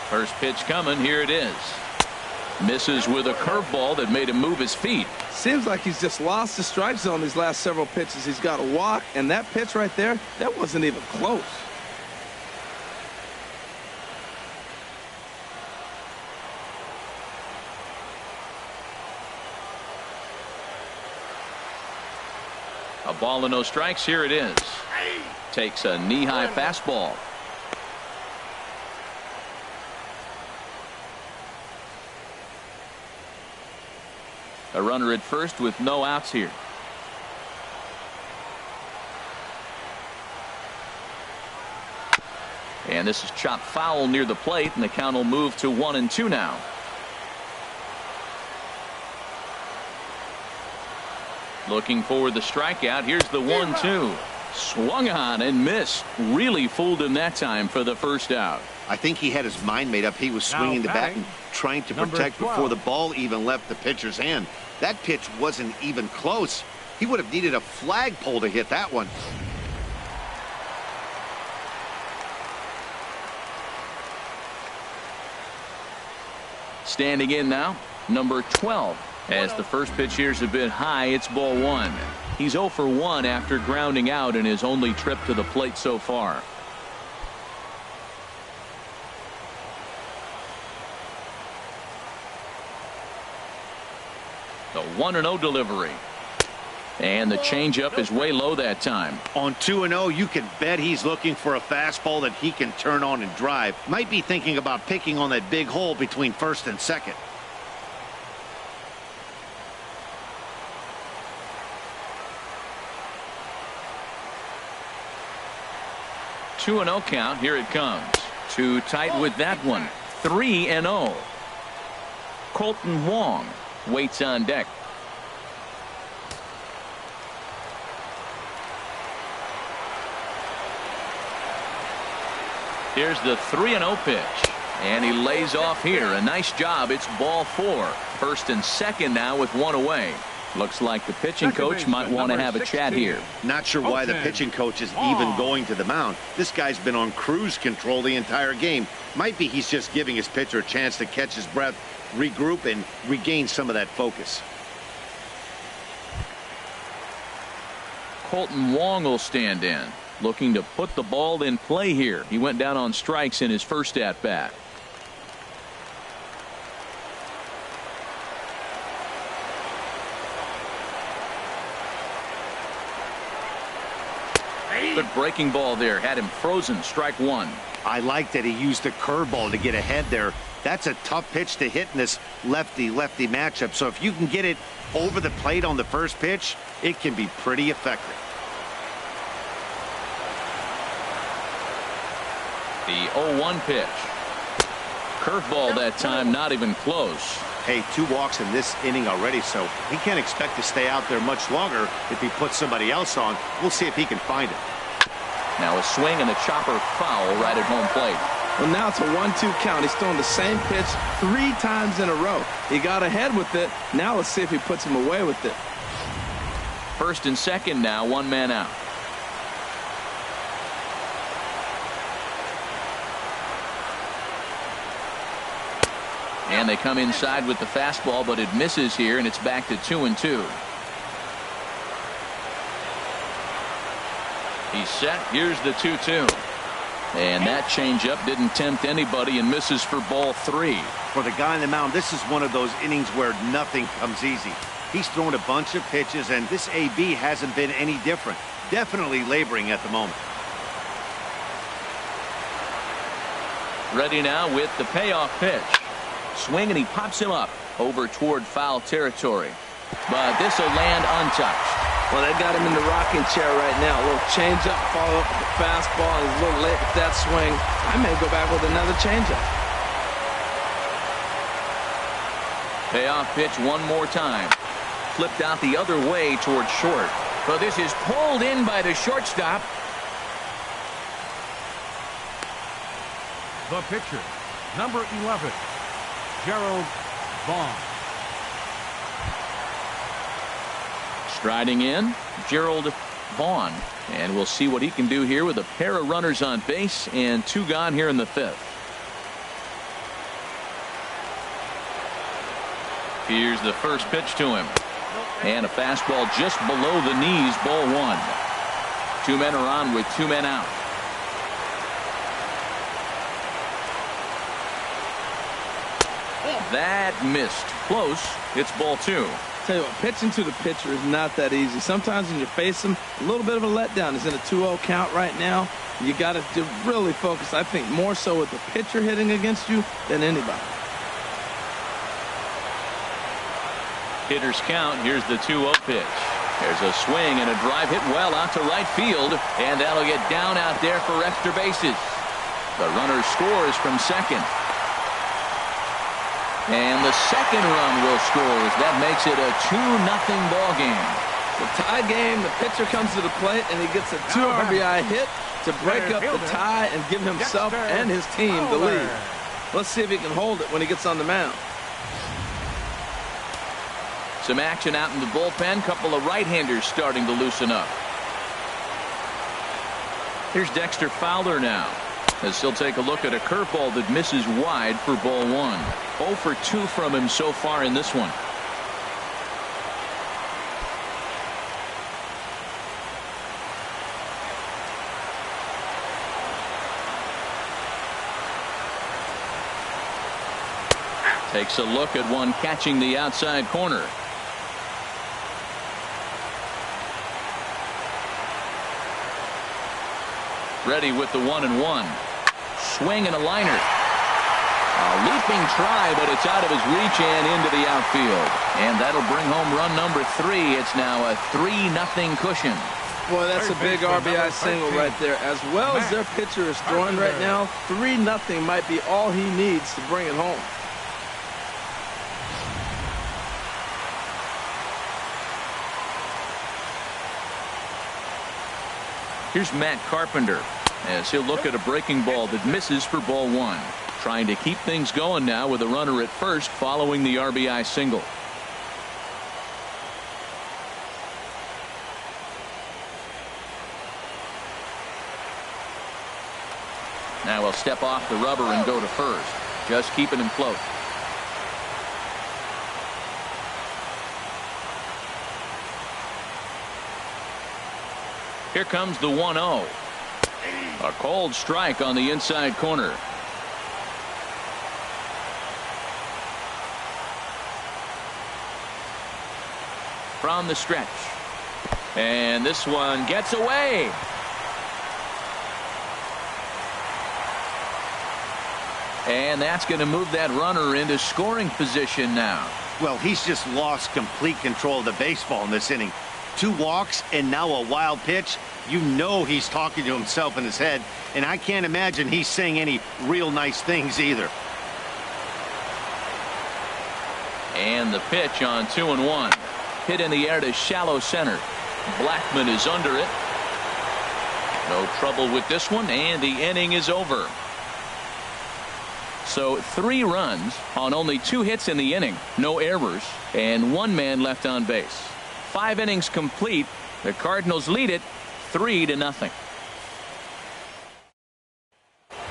First pitch coming. Here it is. Misses with a curveball that made him move his feet. Seems like he's just lost the strike zone these last several pitches. He's got a walk, and that pitch right there, that wasn't even close. A ball and no strikes. Here it is. Takes a knee-high fastball. A runner at first with no outs here. And this is chopped foul near the plate, and the count will move to 1-2 now. Looking for the strikeout. Here's the 1-2. Swung on and missed. Really fooled him that time for the first out. I think he had his mind made up. He was swinging the bat and trying to protect before the ball even left the pitcher's hand. That pitch wasn't even close. He would have needed a flagpole to hit that one. Standing in now, number 12. As the first pitch here's a bit high, it's ball 1. He's 0 for 1 after grounding out in his only trip to the plate so far. The 1-0 delivery. And the changeup is way low that time. On 2-0, you can bet he's looking for a fastball that he can turn on and drive. Might be thinking about picking on that big hole between first and second. Two 2-0 count. Here it comes. Too tight with that one. 3-0. Colton Wong waits on deck. Here's the 3-0 pitch. And he lays off here. A nice job. It's ball 4. First and second now with one away. Looks like the pitching coach might want to have a chat here. Not sure why the pitching coach is even going to the mound. This guy's been on cruise control the entire game. Might be he's just giving his pitcher a chance to catch his breath, regroup, and regain some of that focus. Colton Wong will stand in, looking to put the ball in play here. He went down on strikes in his first at bat. Good breaking ball there. Had him frozen. Strike one. I like that he used the curveball to get ahead there. That's a tough pitch to hit in this lefty-lefty matchup. So if you can get it over the plate on the first pitch, it can be pretty effective. The 0-1 pitch. Curveball that time, not even close. Hey, 2 walks in this inning already, so he can't expect to stay out there much longer if he puts somebody else on. We'll see if he can find it. Now a swing and a chopper foul right at home plate. Well, now it's a 1-2 count. He's throwing the same pitch 3 times in a row. He got ahead with it. Now let's see if he puts him away with it. First and second now, 1 man out. And they come inside with the fastball, but it misses here, and it's back to 2-2. He's set. Here's the 2-2. And that changeup didn't tempt anybody and misses for ball 3. For the guy on the mound, this is one of those innings where nothing comes easy. He's thrown a bunch of pitches, and this AB hasn't been any different. Definitely laboring at the moment. Ready now with the payoff pitch. Swing, and he pops him up over toward foul territory. But this will land untouched. Well, they got him in the rocking chair right now. A little changeup, follow up with the fastball. He's a little late with that swing. I may go back with another changeup. Payoff pitch one more time. Flipped out the other way toward short. But this is pulled in by the shortstop. The pitcher, number 11, Gerald Vaughn. Striding in, Gerald Vaughn. And we'll see what he can do here with a pair of runners on base and 2 gone here in the 5th. Here's the first pitch to him. And a fastball just below the knees, ball 1. 2 men are on with 2 men out. That missed. Close. It's ball 2. Tell you what, pitching to the pitcher is not that easy. Sometimes when you face him, a little bit of a letdown. He's in a 2-0 count right now. You got to really focus, I think, more so with the pitcher hitting against you than anybody. Hitters count. Here's the 2-0 pitch. There's a swing and a drive hit well out to right field, and that'll get down out there for extra bases. The runner scores from second. And the second run will score as that makes it a 2-0 ball game. The tie game, the pitcher comes to the plate and he gets a 2 RBI hit to break up the tie and give himself and his team the lead. Let's see if he can hold it when he gets on the mound. Some action out in the bullpen. Couple of right-handers starting to loosen up. Here's Dexter Fowler now, as he'll take a look at a curveball that misses wide for ball 1. 0 for 2 from him so far in this one. Takes a look at one catching the outside corner. Ready with the 1-1. Swing and a liner. A leaping try, but it's out of his reach and into the outfield. And that'll bring home run number 3. It's now a 3-0 cushion. Boy, that's a big RBI single right there. As well as their pitcher is throwing right now, 3-0 might be all he needs to bring it home. Here's Matt Carpenter as he'll look at a breaking ball that misses for ball 1. Trying to keep things going now with a runner at first following the RBI single. Now he'll step off the rubber and go to first, just keeping him close. Here comes the 1-0. A cold strike on the inside corner. From the stretch. And this one gets away. And that's going to move that runner into scoring position now. Well, he's just lost complete control of the baseball in this inning. 2 walks and now a wild pitch. You know he's talking to himself in his head, and I can't imagine he's saying any real nice things either. And the pitch on 2-1. Hit in the air to shallow center. Blackman is under it. No trouble with this one, and the inning is over. So 3 runs on only 2 hits in the inning. No errors, and 1 man left on base. 5 innings complete. The Cardinals lead it 3-0.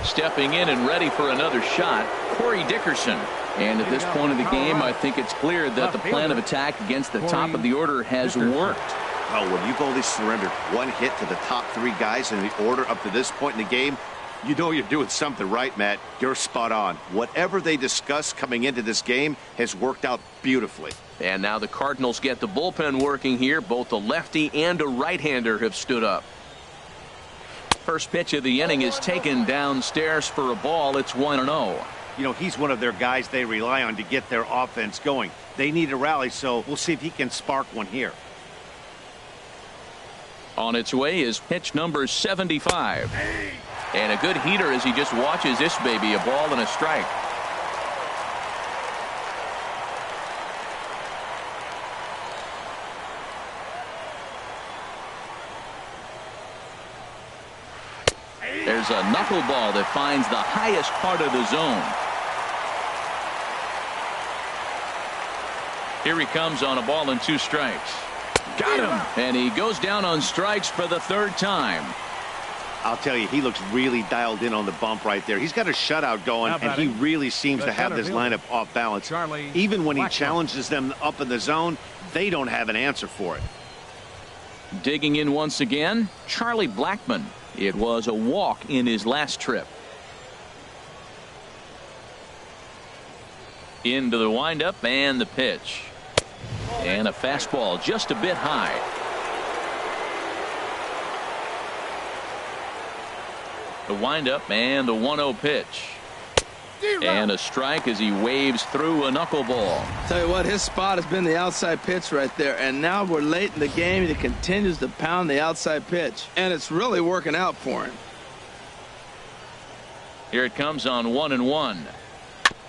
Stepping in and ready for another shot, Corey Dickerson. And at this point of the game, I think it's clear that the plan of attack against the top of the order has worked. Oh, when you've only surrendered 1 hit to the top 3 guys in the order up to this point in the game, You know you're doing something right, Matt. You're spot on. Whatever they discussed coming into this game has worked out beautifully. And now the Cardinals get the bullpen working here. Both a lefty and a right-hander have stood up. First pitch of the inning is taken downstairs for a ball. It's 1-0. You know, he's one of their guys they rely on to get their offense going. They need a rally, so we'll see if he can spark one here. On its way is pitch number 75. And a good heater as he just watches this baby. A ball and a strike. There's a knuckleball that finds the highest part of the zone. Here he comes on a ball and 2 strikes. Got him. And he goes down on strikes for the 3rd time. I'll tell you, he looks really dialed in on the bump right there. He's got a shutout going, and he really seems to have this lineup off balance. Even when he challenges them up in the zone, they don't have an answer for it. Digging in once again, Charlie Blackmon. It was a walk in his last trip. Into the windup and the pitch. And a fastball just a bit high. The windup and the 1-0 pitch. And a strike as he waves through a knuckleball. Tell you what, his spot has been the outside pitch right there. And now we're late in the game and he continues to pound the outside pitch. And it's really working out for him. Here it comes on 1-1.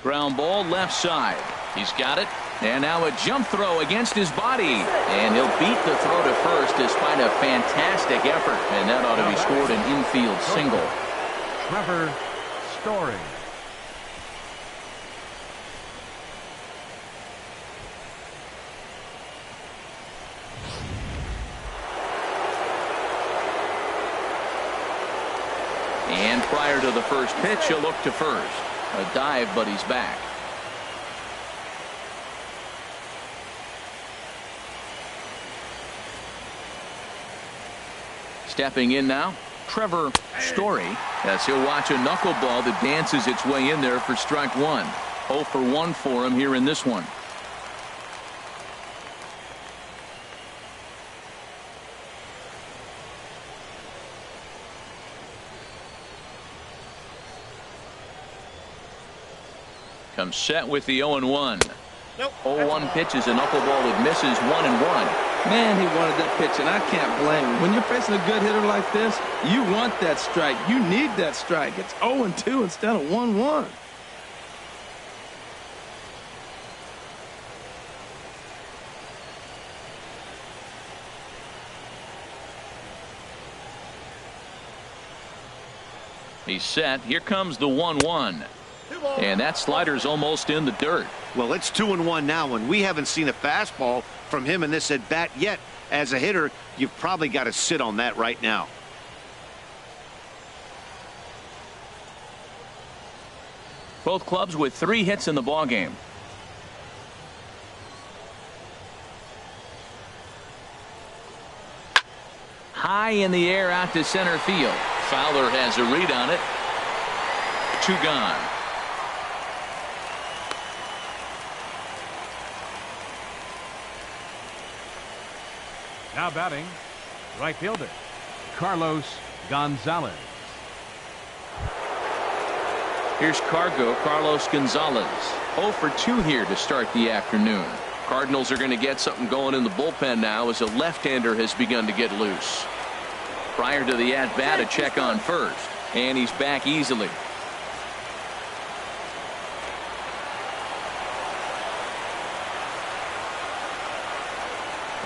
Ground ball left side. He's got it. And now a jump throw against his body. And he'll beat the throw to first despite a fantastic effort. And that ought to be scored an infield single. Trevor Story. And prior to the first pitch, he'll look to first. A dive, but he's back. Stepping in now, Trevor Story, as he'll watch a knuckleball that dances its way in there for strike 1. 0 for 1 for him here in this one. Comes set with the 0-1. 0-1 pitch is a knuckleball that misses 1-1. Man, he wanted that pitch, and I can't blame him. When you're facing a good hitter like this, you want that strike. You need that strike. It's 0-2 instead of 1-1. He's set. Here comes the 1-1. And that slider's almost in the dirt. Well, it's 2-1 now, and we haven't seen a fastball from him in this at bat yet. As a hitter, you've probably got to sit on that right now. Both clubs with 3 hits in the ballgame. High in the air out to center field. Fowler has a read on it. 2 gone. Now batting, right fielder, Carlos Gonzalez. Here's Carlos Gonzalez. 0 for 2 here to start the afternoon. Cardinals are going to get something going in the bullpen now as a left-hander has begun to get loose. Prior to the at-bat, a check on first. And he's back easily.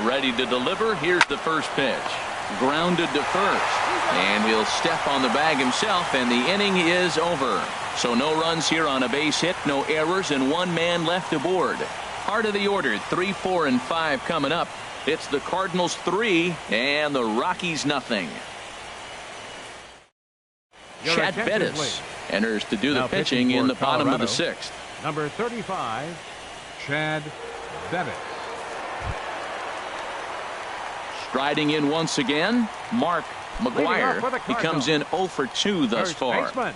Ready to deliver. Here's the first pitch. Grounded to first. And he'll step on the bag himself, and the inning is over. So no runs here on a base hit, no errors, and 1 man left aboard. Heart of the order, 3, 4, and 5 coming up. It's the Cardinals 3 and the Rockies nothing. Chad Bettis enters to do the pitching in the bottom of the 6th. Number 35, Chad Bettis. Striding in once again, Mark McGuire, he comes in 0 for 2 thus far. Baseman,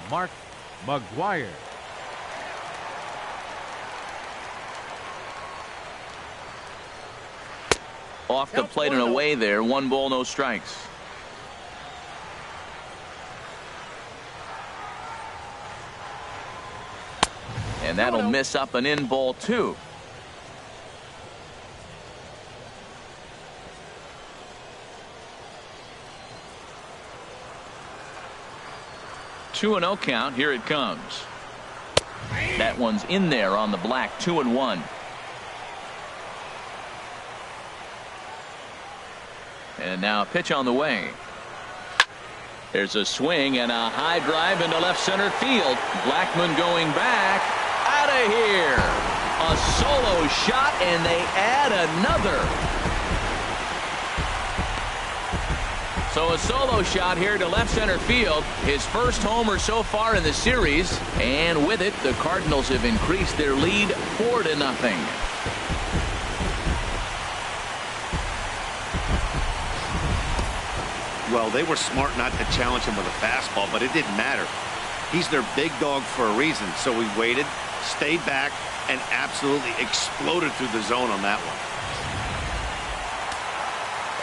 Mark McGuire. Off the plate and away there. 1 ball, no strikes. And that'll miss up an in ball 2. Two and 0 count. Here it comes. That one's in there on the black. 2-1. And now a pitch on the way. There's a swing and a high drive into left center field. Blackmon going back. Out of here. A solo shot, and they add another. So a solo shot here to left center field. His first homer so far in the series. And with it, the Cardinals have increased their lead 4-0. Well, they were smart not to challenge him with a fastball, but it didn't matter. He's their big dog for a reason. So he waited, stayed back, and absolutely exploded through the zone on that one.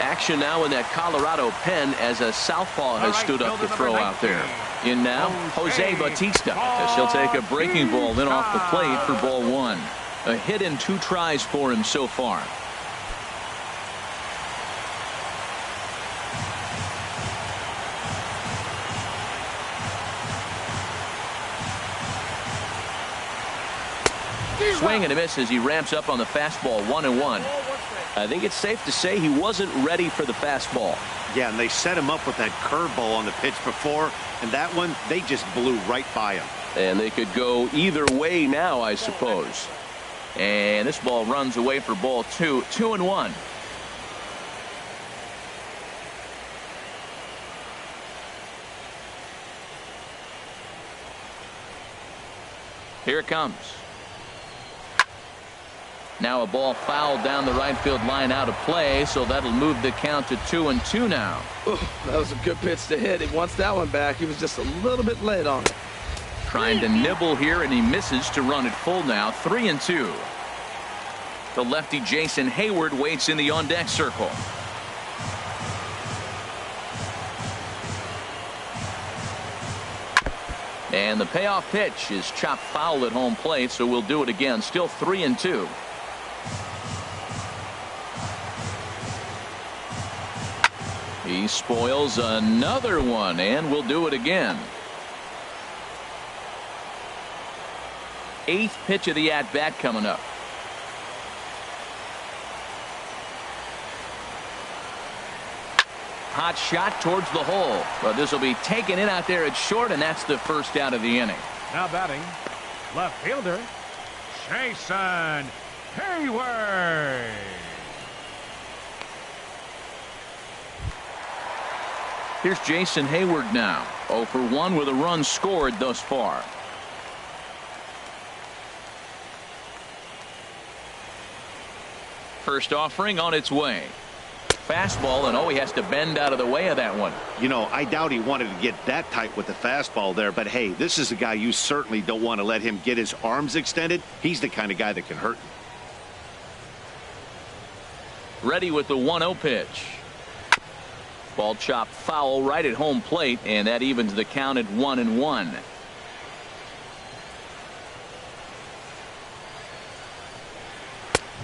Action now in that Colorado pen as a southpaw has stood up to throw out there. In now, Jose Bautista, as he'll take a breaking ball in off the plate for ball 1. A hit in 2 tries for him so far. Swing and a miss as he ramps up on the fastball. 1-1. I think it's safe to say he wasn't ready for the fastball. Yeah, and they set him up with that curveball on the pitch before, and that one, they just blew right by him. And they could go either way now, I suppose. And this ball runs away for ball 2. 2-1. Here it comes. Now a ball fouled down the right field line out of play, so that'll move the count to 2-2 now. Ooh, that was a good pitch to hit. He wants that one back. He was just a little bit late on it. Trying to nibble here, and he misses to run it full now. 3-2. The lefty Jason Hayward waits in the on-deck circle. And the payoff pitch is chopped foul at home plate, so we'll do it again. Still 3-2. He spoils another one, and we'll do it again. 8th pitch of the at-bat coming up. Hot shot towards the hole, but this will be taken in out there at short, and that's the first out of the inning. Now batting, left fielder, Jason Hayward. Here's Jason Hayward now. 0 for 1 with a run scored thus far. First offering on its way. Fastball, and he has to bend out of the way of that one. You know, I doubt he wanted to get that tight with the fastball there, but hey, this is a guy you certainly don't want to let him get his arms extended. He's the kind of guy that can hurt you. Ready with the 1-0 pitch. Ball chopped foul right at home plate, and that evens the count at 1-1.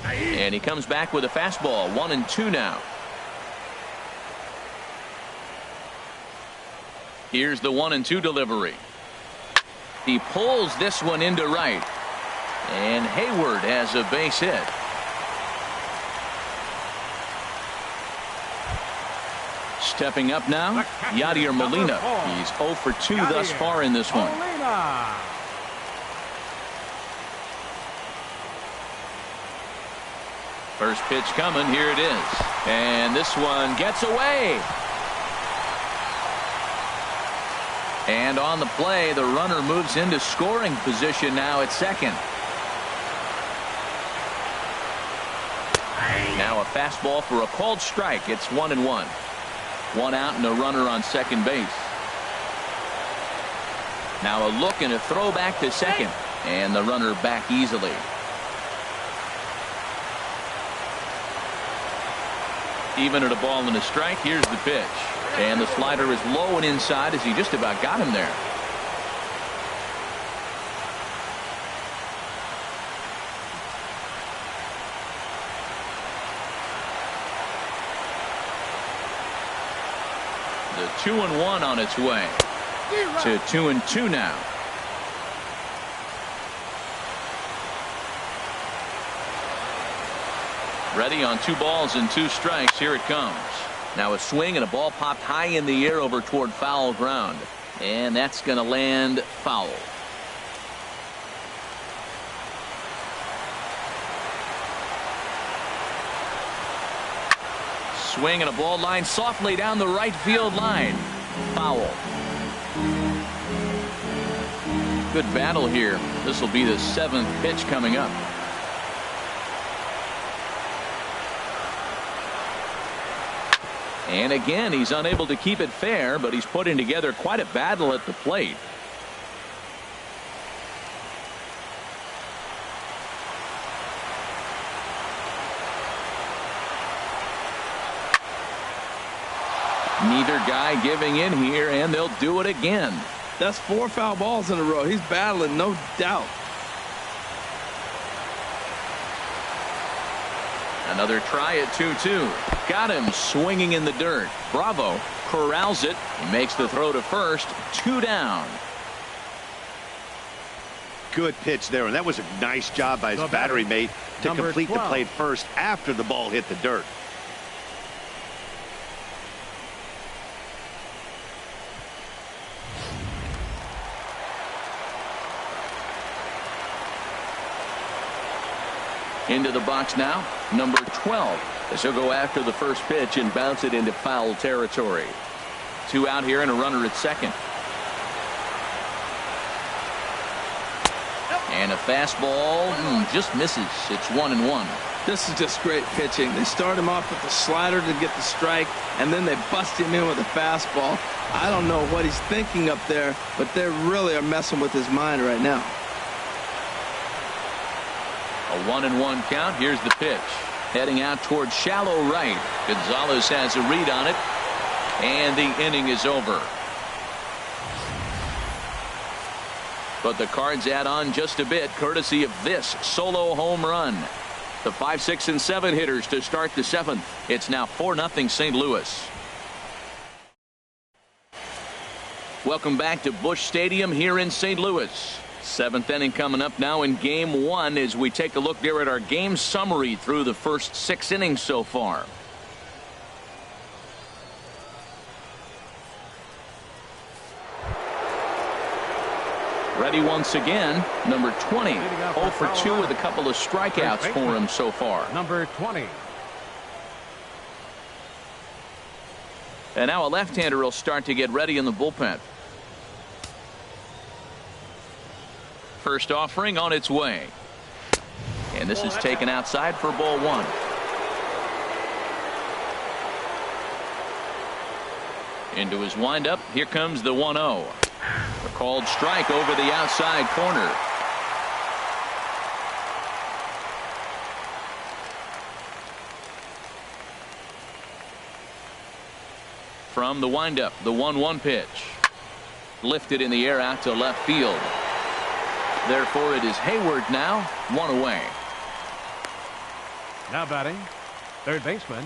And he comes back with a fastball. 1-2 now. Here's the 1-2 delivery. He pulls this one into right, and Hayward has a base hit. Stepping up now, Yadier Molina. He's 0 for 2 thus far in this one. First pitch coming. Here it is. And this one gets away. And on the play, the runner moves into scoring position now at second. Now a fastball for a called strike. It's 1-1. One out and a runner on second base. Now a look and a throw back to second. And the runner back easily. Even at a ball and a strike, here's the pitch. And the slider is low and inside as he just about got him there. The 2-1 on its way to 2-2 now. Ready on 2 balls and 2 strikes. Here it comes. Now a swing and a ball popped high in the air over toward foul ground. And that's going to land foul. Swing and a ball line softly down the right field line. Foul. Good battle here. This will be the 7th pitch coming up. And again, he's unable to keep it fair, but he's putting together quite a battle at the plate. Neither guy giving in here, and they'll do it again. That's 4 foul balls in a row. He's battling, no doubt. Another try at 2-2. Got him swinging in the dirt. Bravo corrals it. He makes the throw to first. 2 down. Good pitch there, and that was a nice job by his battery mate to complete the play first after the ball hit the dirt. Into the box now, number 12. As he'll go after the first pitch and bounce it into foul territory. 2 out here and a runner at second. And a fastball just misses. It's 1-1. This is just great pitching. They start him off with the slider to get the strike, and then they bust him in with a fastball. I don't know what he's thinking up there, but they really are messing with his mind right now. A 1-1 count. Here's the pitch. Heading out toward shallow right. Gonzalez has a read on it. And the inning is over. But the Cards add on just a bit courtesy of this solo home run. The 5, 6, and 7 hitters to start the 7th. It's now 4-0 St. Louis. Welcome back to Busch Stadium here in St. Louis. 7th inning coming up now in game 1 as we take a look there at our game summary through the first 6 innings so far. Ready once again, number 20. 0 for 2 with a couple of strikeouts for him so far. Number 20. And now a left-hander will start to get ready in the bullpen. First offering on its way. And this is taken outside for ball 1. Into his windup. Here comes the 1-0. A called strike over the outside corner. From the windup, the 1-1 pitch. Lifted in the air out to left field. Therefore, it is Hayward now, 1 away. Now batting, third baseman,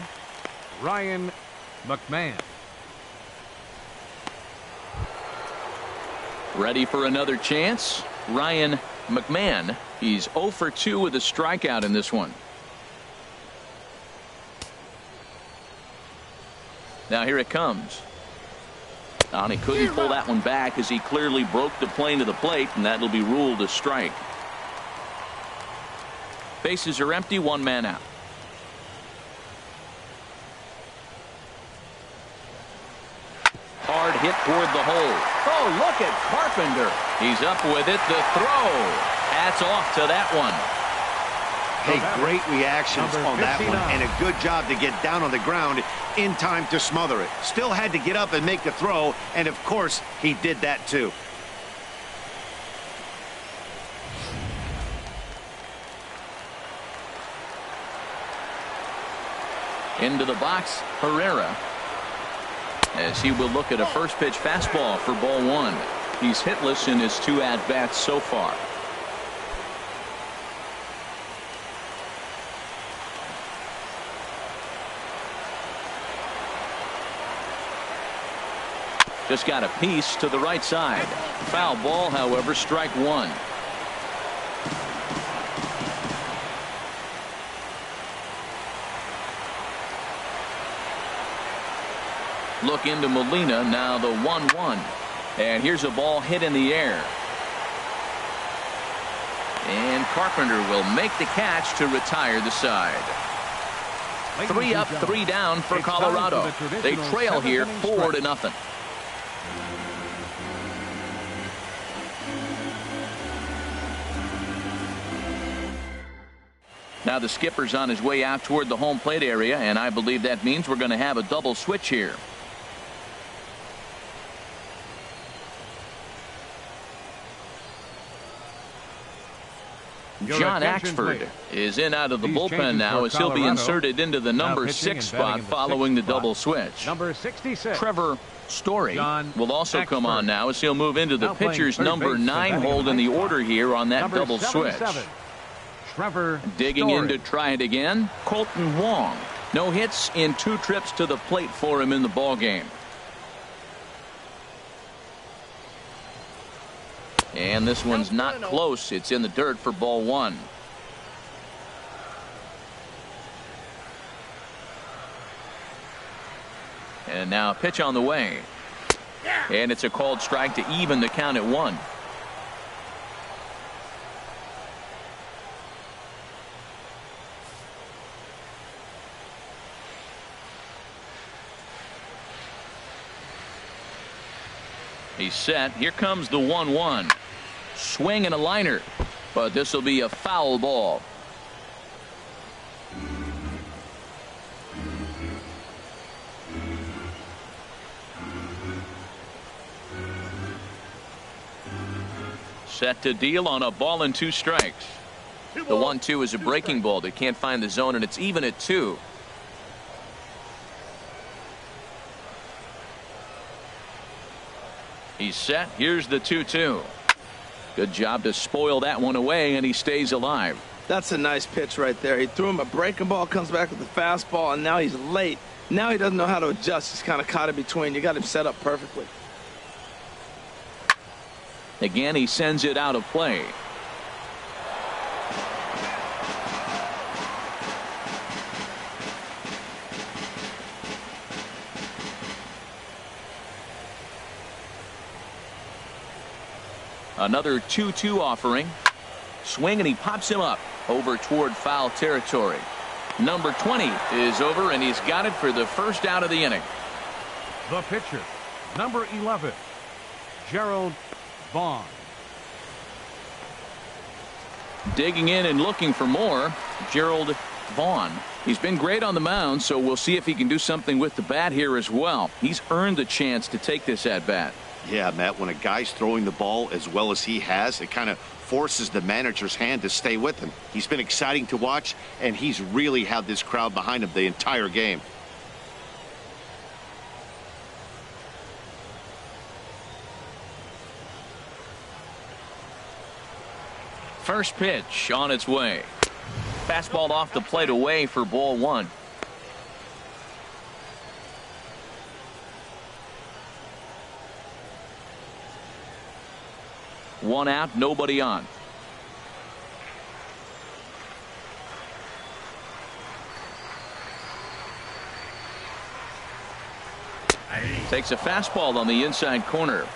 Ryan McMahon. Ready for another chance. Ryan McMahon. He's 0 for 2 with a strikeout in this one. Now here it comes. And he couldn't pull that one back as he clearly broke the plane to the plate, and that'll be ruled a strike. Bases are empty, 1 man out. Hard hit toward the hole. Oh, look at Carpenter. He's up with it. The throw. Hats off to that one. Hey, great reactions on that one, and a good job to get down on the ground in time to smother it. Still had to get up and make the throw, and of course, he did that too. Into the box, Herrera, as he will look at a first pitch fastball for ball one. He's hitless in his 2 at-bats so far. Just got a piece to the right side. Foul ball, however, strike one. Look into Molina, now the 1-1. And here's a ball hit in the air. And Carpenter will make the catch to retire the side. 3 up, 3 down for Colorado. They trail here 4-0. Now the skipper's on his way out toward the home plate area, and I believe that means we're going to have a double switch here. John Axford is in out of the bullpen now as he'll be inserted into the number 6 spot following the double switch. Number 66. Trevor Story will also come on now as he'll move into the pitcher's number 9 hold in the order here on that double switch. Trevor digging in to try it again, Colton Wong. No hits in 2 trips to the plate for him in the ball game. And this one's not close. It's in the dirt for ball one. And now a pitch on the way. And it's a called strike to even the count at 1. He's set. Here comes the 1-1. Swing and a liner, but this will be a foul ball. Set to deal on a ball and 2 strikes. The 1-2 is a breaking ball that can't find the zone, and it's even at 2. He's set. Here's the 2-2. Good job to spoil that one away, and he stays alive. That's a nice pitch right there. He threw him a breaking ball, comes back with the fastball, and now he's late. Now he doesn't know how to adjust. He's kind of caught in between. You got him set up perfectly. Again, he sends it out of play. Another 2-2 offering. Swing, and he pops him up over toward foul territory. Number 20 is over, and he's got it for the first out of the inning. The pitcher, number 11, Gerald Vaughn. Digging in and looking for more, Gerald Vaughn. He's been great on the mound, so we'll see if he can do something with the bat here as well. He's earned the chance to take this at bat. Yeah, Matt, when a guy's throwing the ball as well as he has, it kind of forces the manager's hand to stay with him. He's been exciting to watch, and he's really had this crowd behind him the entire game. First pitch on its way. Fastball off the plate away for ball one. One out, nobody on. Takes a fastball on the inside corner.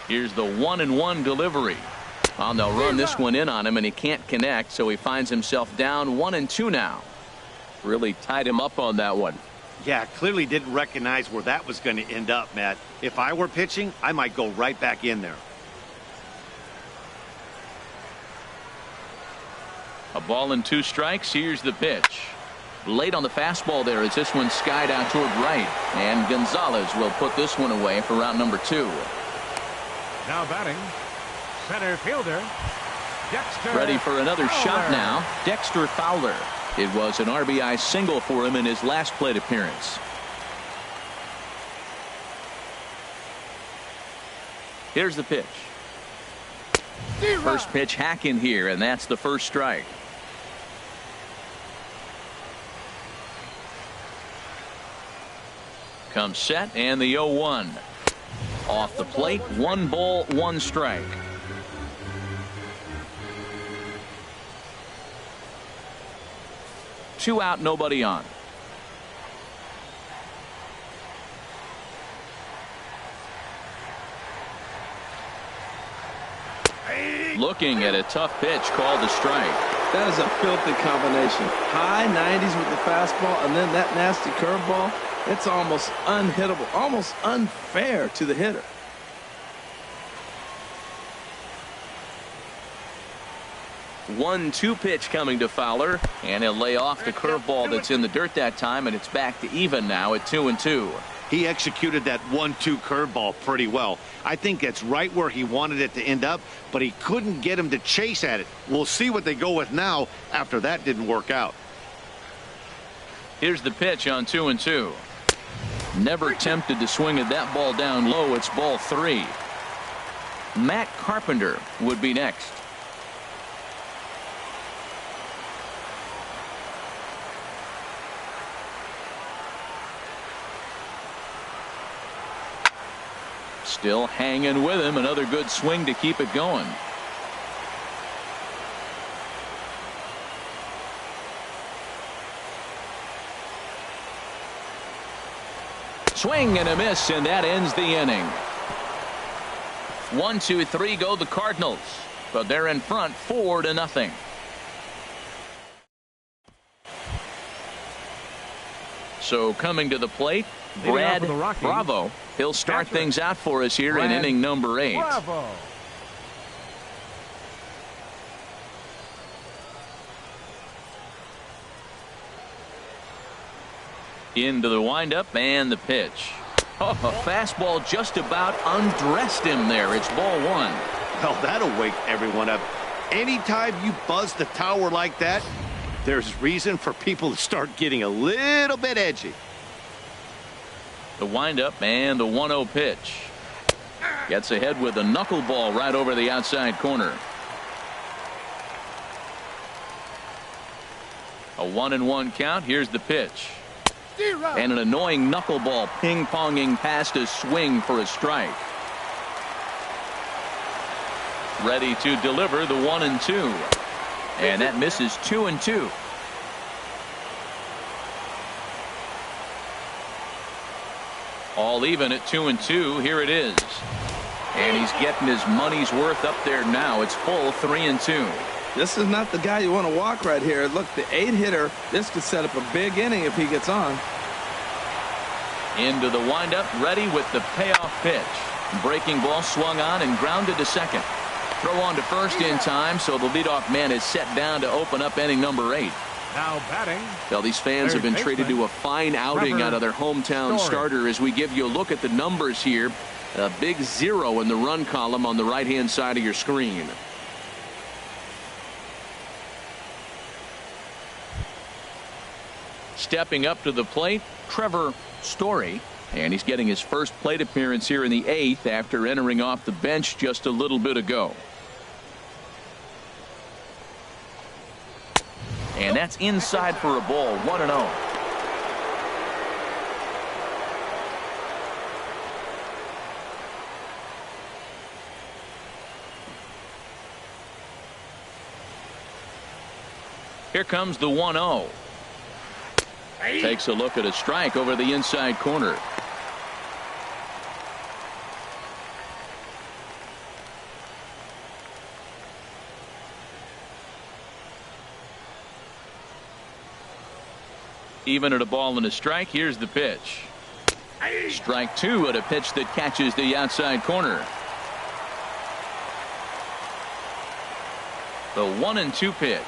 Here's the 1-1 delivery. Oh, they'll run this one in on him, and he can't connect, so he finds himself down 1-2 now. Really tied him up on that one. Yeah, clearly didn't recognize where that was going to end up, Matt. If I were pitching, I might go right back in there. A ball and 2 strikes. Here's the pitch. Late on the fastball there as this one skied out toward right. And Gonzalez will put this one away for round number 2. Now batting, center fielder, Dexter Ready for another Fowler. shot now. Dexter Fowler. It was an RBI single for him in his last plate appearance. Here's the pitch. First pitch hack in here, and that's the first strike. Comes set, and the 0-1. Off the plate, 1 ball, 1 strike. Two out, nobody on. Looking at a tough pitch called a strike. That is a filthy combination. High 90s with the fastball and then that nasty curveball. It's almost unhittable, almost unfair to the hitter. One-two pitch coming to Fowler, and he'll lay off the curveball that's in the dirt that time, and it's back to even now at 2-2. He executed that 1-2 curveball pretty well. I think that's right where he wanted it to end up, but he couldn't get him to chase at it. We'll see what they go with now after that didn't work out. Here's the pitch on 2-2. Never tempted to swing at that ball down low. It's ball 3. Matt Carpenter would be next. Still hanging with him. Another good swing to keep it going. Swing and a miss, and that ends the inning. 1, 2, 3 go the Cardinals, but they're in front 4-0. So coming to the plate, Brad Bravo. He'll start things out for us here in inning number 8. Bravo. Into the windup and the pitch. Oh, a fastball just about undressed him there. It's ball 1. Well, that'll wake everyone up. Anytime you buzz the tower like that, there's reason for people to start getting a little bit edgy. The windup and the 1-0 pitch. Gets ahead with a knuckleball right over the outside corner. A 1-1 count. Here's the pitch. And an annoying knuckleball ping-ponging past his swing for a strike. Ready to deliver the 1-2. And that misses 2-2. All even at 2-2. Here it is. And he's getting his money's worth up there now. It's full 3-2. This is not the guy you want to walk right here. Look, the 8-hitter, this could set up a big inning if he gets on. Into the windup, ready with the payoff pitch. Breaking ball swung on and grounded to second. Throw on to first in time, so the leadoff man is set down to open up inning number 8. Now batting. Well, these fans have been treated to a fine outing out of their hometown starter as we give you a look at the numbers here. A big 0 in the run column on the right-hand side of your screen. Stepping up to the plate, Trevor Story, and he's getting his first plate appearance here in the 8th after entering off the bench just a little bit ago. And that's inside for a ball. 1-0. Here comes the 1-0. Takes a look at a strike over the inside corner. Even at a ball and a strike, here's the pitch. Strike two at a pitch that catches the outside corner. The 1-2 pitch.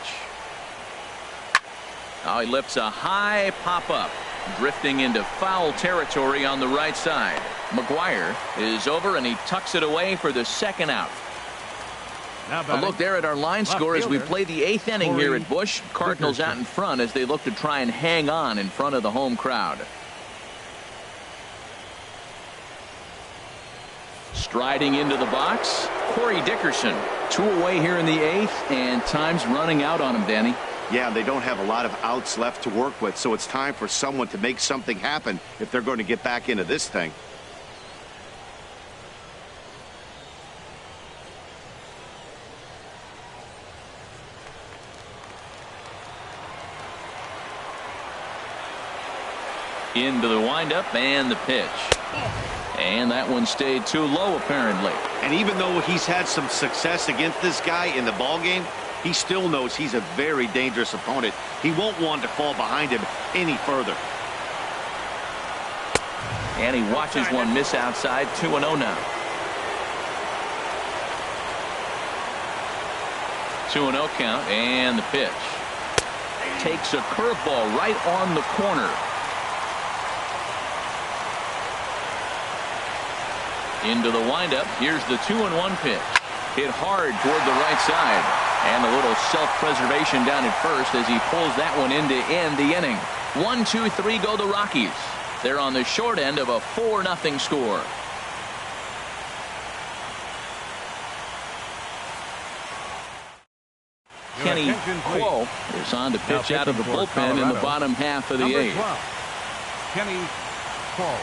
Now he lifts a high pop-up, drifting into foul territory on the right side. McGuire is over, and he tucks it away for the second out. A look there at our line score as we play the 8th inning here at Busch. Cardinals out in front as they look to try and hang on in front of the home crowd. Striding into the box, Corey Dickerson. 2 away here in the 8th, and time's running out on him, Danny. Yeah, they don't have a lot of outs left to work with, so it's time for someone to make something happen if they're going to get back into this thing. Into the windup and the pitch. And that one stayed too low, apparently. And even though he's had some success against this guy in the ballgame, he still knows he's a very dangerous opponent. He won't want to fall behind him any further. And he watches one miss outside. 2-0 now. 2-0 count, and the pitch. Takes a curveball right on the corner. Into the windup. Here's the 2-1 pitch. Hit hard toward the right side. And a little self-preservation down at first as he pulls that one in to end the inning. 1-2-3 go the Rockies. They're on the short end of a 4-0 score. Kenny Quo is on to pitch out of the bullpen in the bottom half of the 8th. Kenny Quo.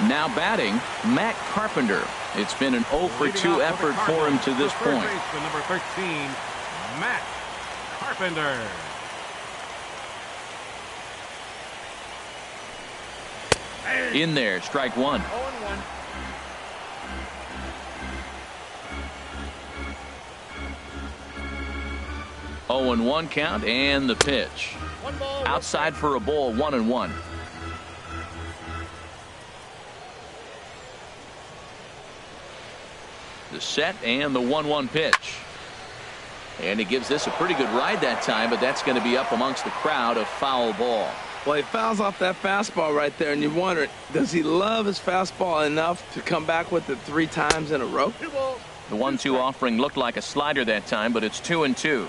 Now batting, Matt Carpenter. It's been an 0-for-2 effort for him to this point. Number 13, Matt Carpenter. In there, strike one. 0-1 count, and the pitch. Outside for a ball, 1-1. The set and the 1-1 pitch. And he gives this a pretty good ride that time, but that's going to be up amongst the crowd, a foul ball. Well, he fouls off that fastball right there, and you wonder, does he love his fastball enough to come back with it 3 times in a row? The 1-2 offering looked like a slider that time, but it's 2-2.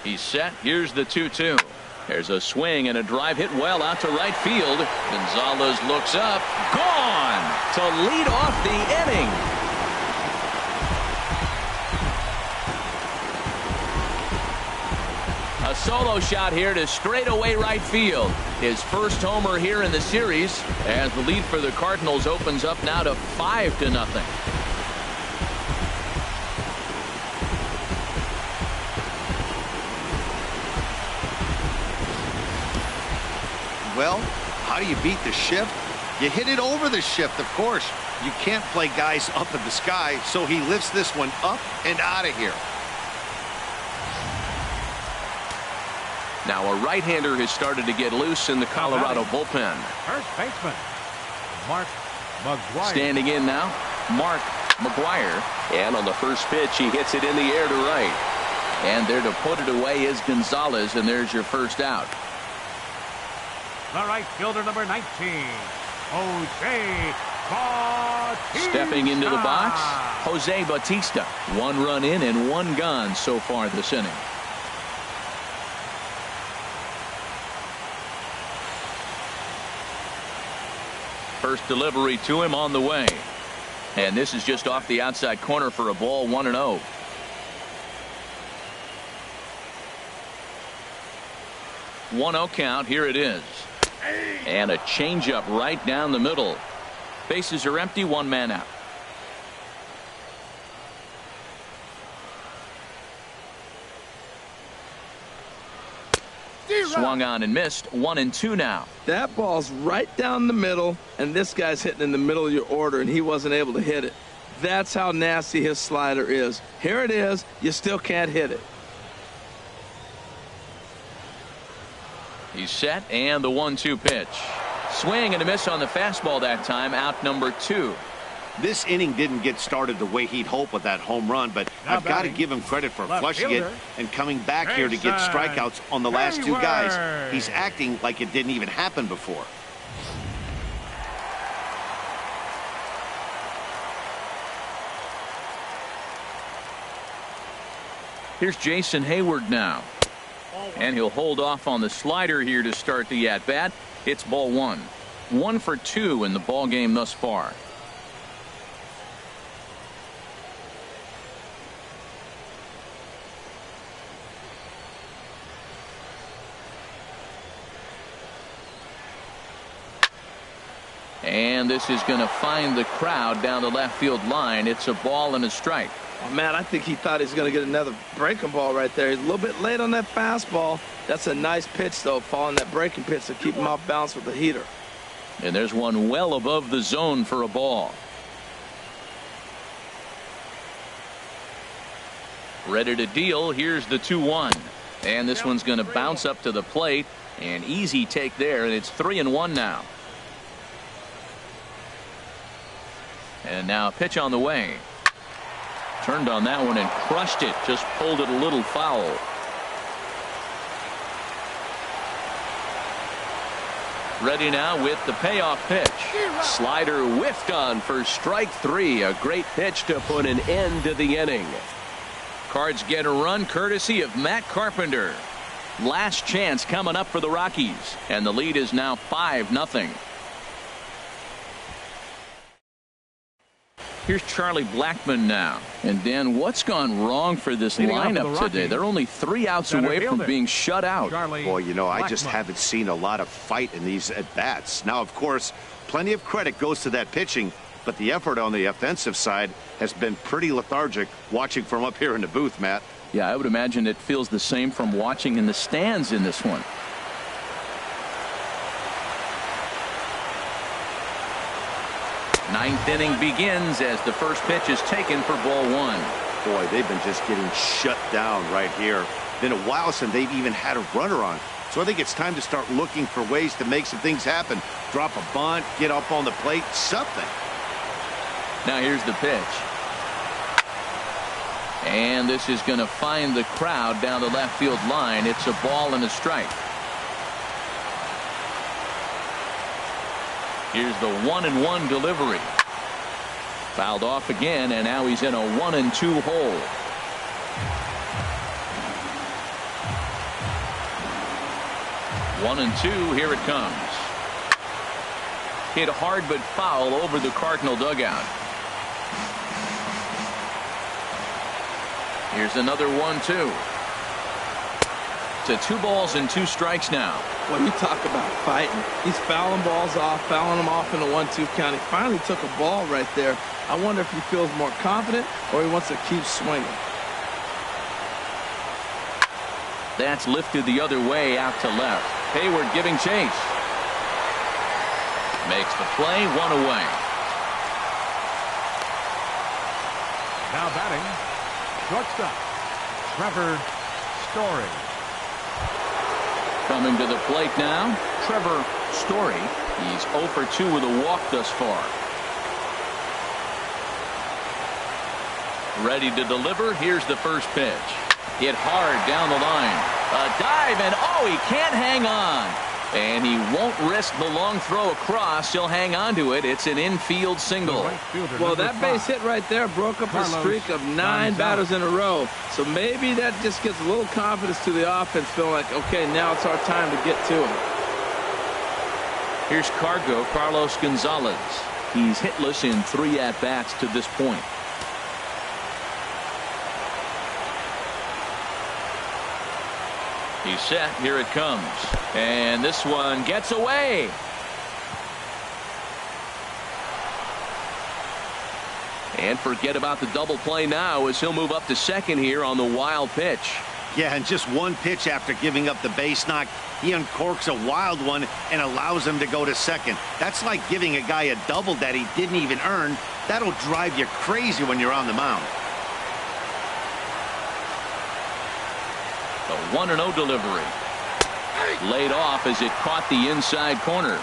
He's set. Here's the 2-2. There's a swing and a drive hit well out to right field. Gonzalez looks up. Gone to lead off the inning. A solo shot here to straightaway right field. His first homer here in the series as the lead for the Cardinals opens up now to 5-0. Well, how do you beat the shift? You hit it over the shift, of course. You can't play guys up in the sky, so he lifts this one up and out of here. Now a right-hander has started to get loose in the Colorado bullpen. First baseman, Mark McGuire. Standing in now, Mark McGuire. And on the first pitch, he hits it in the air to right. And there to put it away is Gonzalez, and there's your first out. The right fielder, number 19, Jose Bautista. Stepping into the box, Jose Bautista. 1 run in and 1 gone so far this inning. First delivery to him on the way. And this is just off the outside corner for a ball, 1-0. One-0 count. Here it is. And a changeup right down the middle. Bases are empty, 1 man out. Swung on and missed. 1-2 now. That ball's right down the middle, and this guy's hitting in the middle of your order, and he wasn't able to hit it. That's how nasty his slider is. Here it is. You still can't hit it. He's set, and the 1-2 pitch. Swing and a miss on the fastball that time. Out number 2. This inning didn't get started the way he'd hoped with that home run, but I've got to give him credit for flushing it and coming back here to get strikeouts on the last 2 guys. He's acting like it didn't even happen before. Here's Jason Hayward now. And he'll hold off on the slider here to start the at-bat. It's ball 1. 1 for 2 in the ball game thus far. And this is going to find the crowd down the left field line. It's a ball and a strike. Oh, man, I think he thought he was going to get another breaking ball right there. He's a little bit late on that fastball. That's a nice pitch, though, following that breaking pitch to keep him off balance with the heater. And there's one well above the zone for a ball. Ready to deal. Here's the 2-1. And this one's going to bounce up to the plate. An easy take there, and it's 3-1 now. And now a pitch on the way. Turned on that one and crushed it. Just pulled it a little foul. Ready now with the payoff pitch. Slider whiffed on for strike 3. A great pitch to put an end to the inning. Cards get a run courtesy of Matt Carpenter. Last chance coming up for the Rockies. And the lead is now 5-0. Here's Charlie Blackmon now. And Dan, what's gone wrong for this lineup today? They're only 3 outs away from being shut out. Boy, you know, I just haven't seen a lot of fight in these at-bats. Now, of course, plenty of credit goes to that pitching, but the effort on the offensive side has been pretty lethargic watching from up here in the booth, Matt. Yeah, I would imagine it feels the same from watching in the stands in this one. Ninth inning begins as the first pitch is taken for ball 1. Boy, they've been just getting shut down right here. Been a while since they've even had a runner on. So I think it's time to start looking for ways to make some things happen. Drop a bunt, get up on the plate, something. Now here's the pitch. And this is going to find the crowd down the left field line. It's a ball and a strike. Here's the 1-1 delivery. Fouled off again, and now he's in a 1-2 hole. One and two, here it comes. Hit hard but foul over the Cardinal dugout. Here's another 1-2. To 2 balls and 2 strikes now. When you talk about fighting, he's fouling balls off, fouling them off in a 1-2 count. He finally took a ball right there. I wonder if he feels more confident or he wants to keep swinging. That's lifted the other way out to left. Hayward giving chase. Makes the play, 1 away. Now batting, shortstop, Trevor Story. Coming to the plate now, Trevor Story. He's 0 for 2 with a walk thus far. Ready to deliver. Here's the first pitch. Hit hard down the line. A dive, and oh, he can't hang on. And he won't risk the long throw across. He'll hang on to it. It's an infield single. Well, that base hit right there broke up a streak of 9 batters in a row. So maybe that just gives a little confidence to the offense, feeling like, okay, now it's our time to get to him. Here's Carlos Gonzalez. He's hitless in 3 at-bats to this point. He's set. Here it comes. And this one gets away. And forget about the double play now as he'll move up to second here on the wild pitch. Yeah, and just one pitch after giving up the base knock, he uncorks a wild one and allows him to go to second. That's like giving a guy a double that he didn't even earn. That'll drive you crazy when you're on the mound. The 1-0 delivery. Laid off as it caught the inside corner.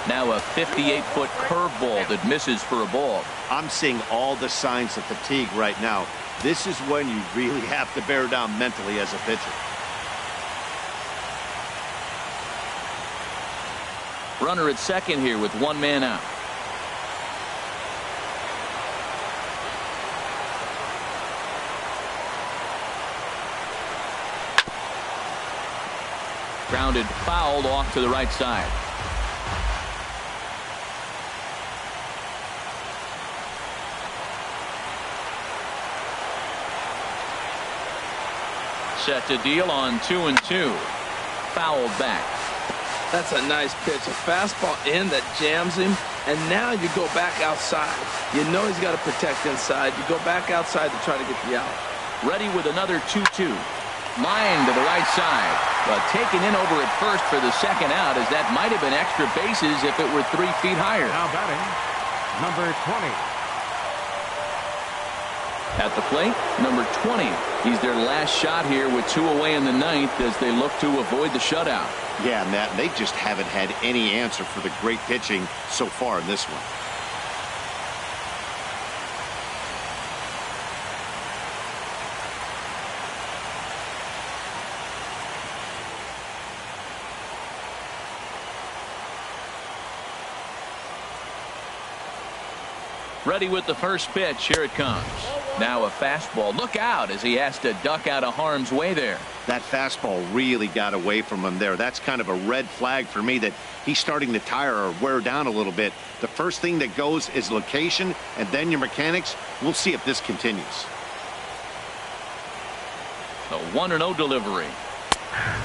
Now a 58-foot curveball that misses for a ball. I'm seeing all the signs of fatigue right now. This is when you really have to bear down mentally as a pitcher. Runner at second here with one man out. Grounded fouled off to the right side. Set to deal on 2-2. Fouled back. That's a nice pitch. A fastball in that jams him. And now you go back outside. You know he's got to protect inside. You go back outside to try to get the out. Ready with another 2-2. Line to the right side. But taken in over at first for the second out, as that might have been extra bases if it were 3 feet higher. Now batting, number 20. At the plate, number 20. He's their last shot here with 2 away in the ninth as they look to avoid the shutout. Yeah, Matt, they just haven't had any answer for the great pitching so far in this one. Ready with the first pitch. Here it comes. Now a fastball. Look out as he has to duck out of harm's way there. That fastball really got away from him there. That's kind of a red flag for me that he's starting to tire or wear down a little bit. The first thing that goes is location and then your mechanics. We'll see if this continues. The 1-0 delivery.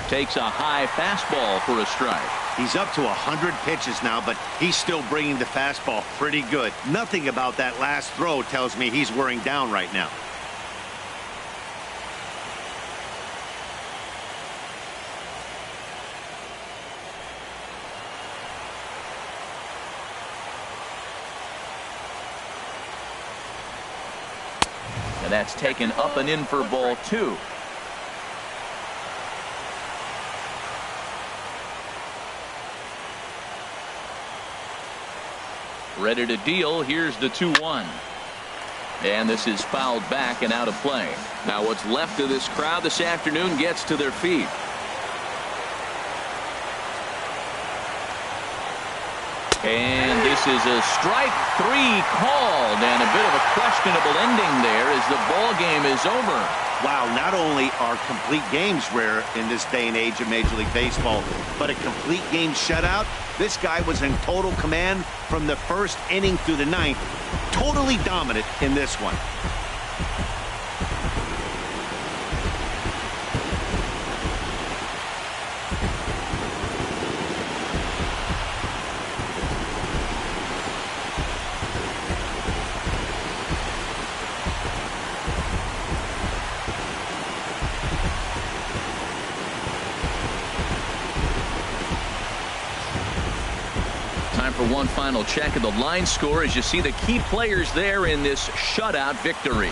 Takes a high fastball for a strike. He's up to 100 pitches now, but he's still bringing the fastball pretty good. Nothing about that last throw tells me he's wearing down right now. And that's taken up and in for ball 2. Ready to deal. Here's the 2-1. And this is fouled back and out of play. Now what's left of this crowd this afternoon gets to their feet. And this is a strike 3 called, and a bit of a questionable ending there as the ball game is over. Wow, not only are complete games rare in this day and age of Major League Baseball, but a complete game shutout. This guy was in total command from the first inning through the ninth. Totally dominant in this one. Time for one final check of the line score as you see the key players there in this shutout victory.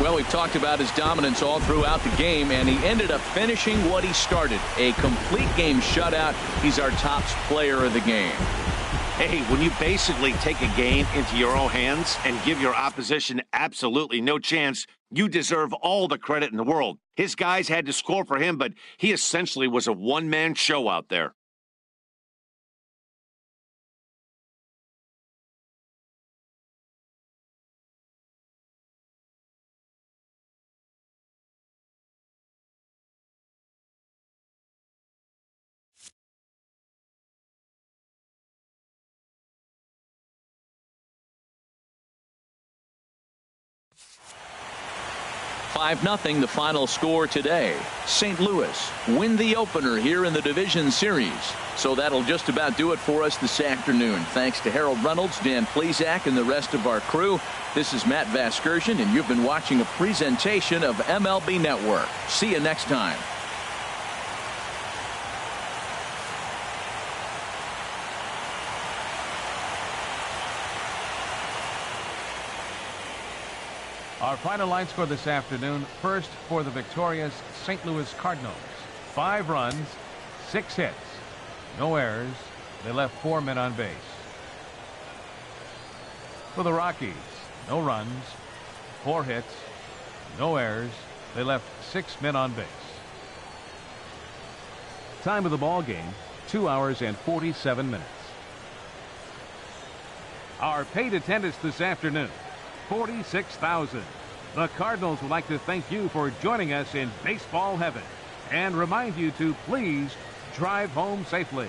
Well, we've talked about his dominance all throughout the game, and he ended up finishing what he started. A complete game shutout. He's our top player of the game. Hey, when you basically take a game into your own hands and give your opposition absolutely no chance, you deserve all the credit in the world. His guys had to score for him, but he essentially was a one-man show out there. 5-0 the final score today. St. Louis win the opener here in the division series. So that'll just about do it for us this afternoon. Thanks to Harold Reynolds, Dan Plesac, and the rest of our crew. This is Matt Vasgersian, and you've been watching a presentation of MLB Network. See you next time. Our final line score this afternoon. First for the victorious St. Louis Cardinals. 5 runs, 6 hits, no errors. They left 4 men on base. For the Rockies, no runs, 4 hits, no errors. They left 6 men on base. Time of the ball game, 2 hours and 47 minutes. Our paid attendance this afternoon, 46,000. The Cardinals would like to thank you for joining us in baseball heaven and remind you to please drive home safely.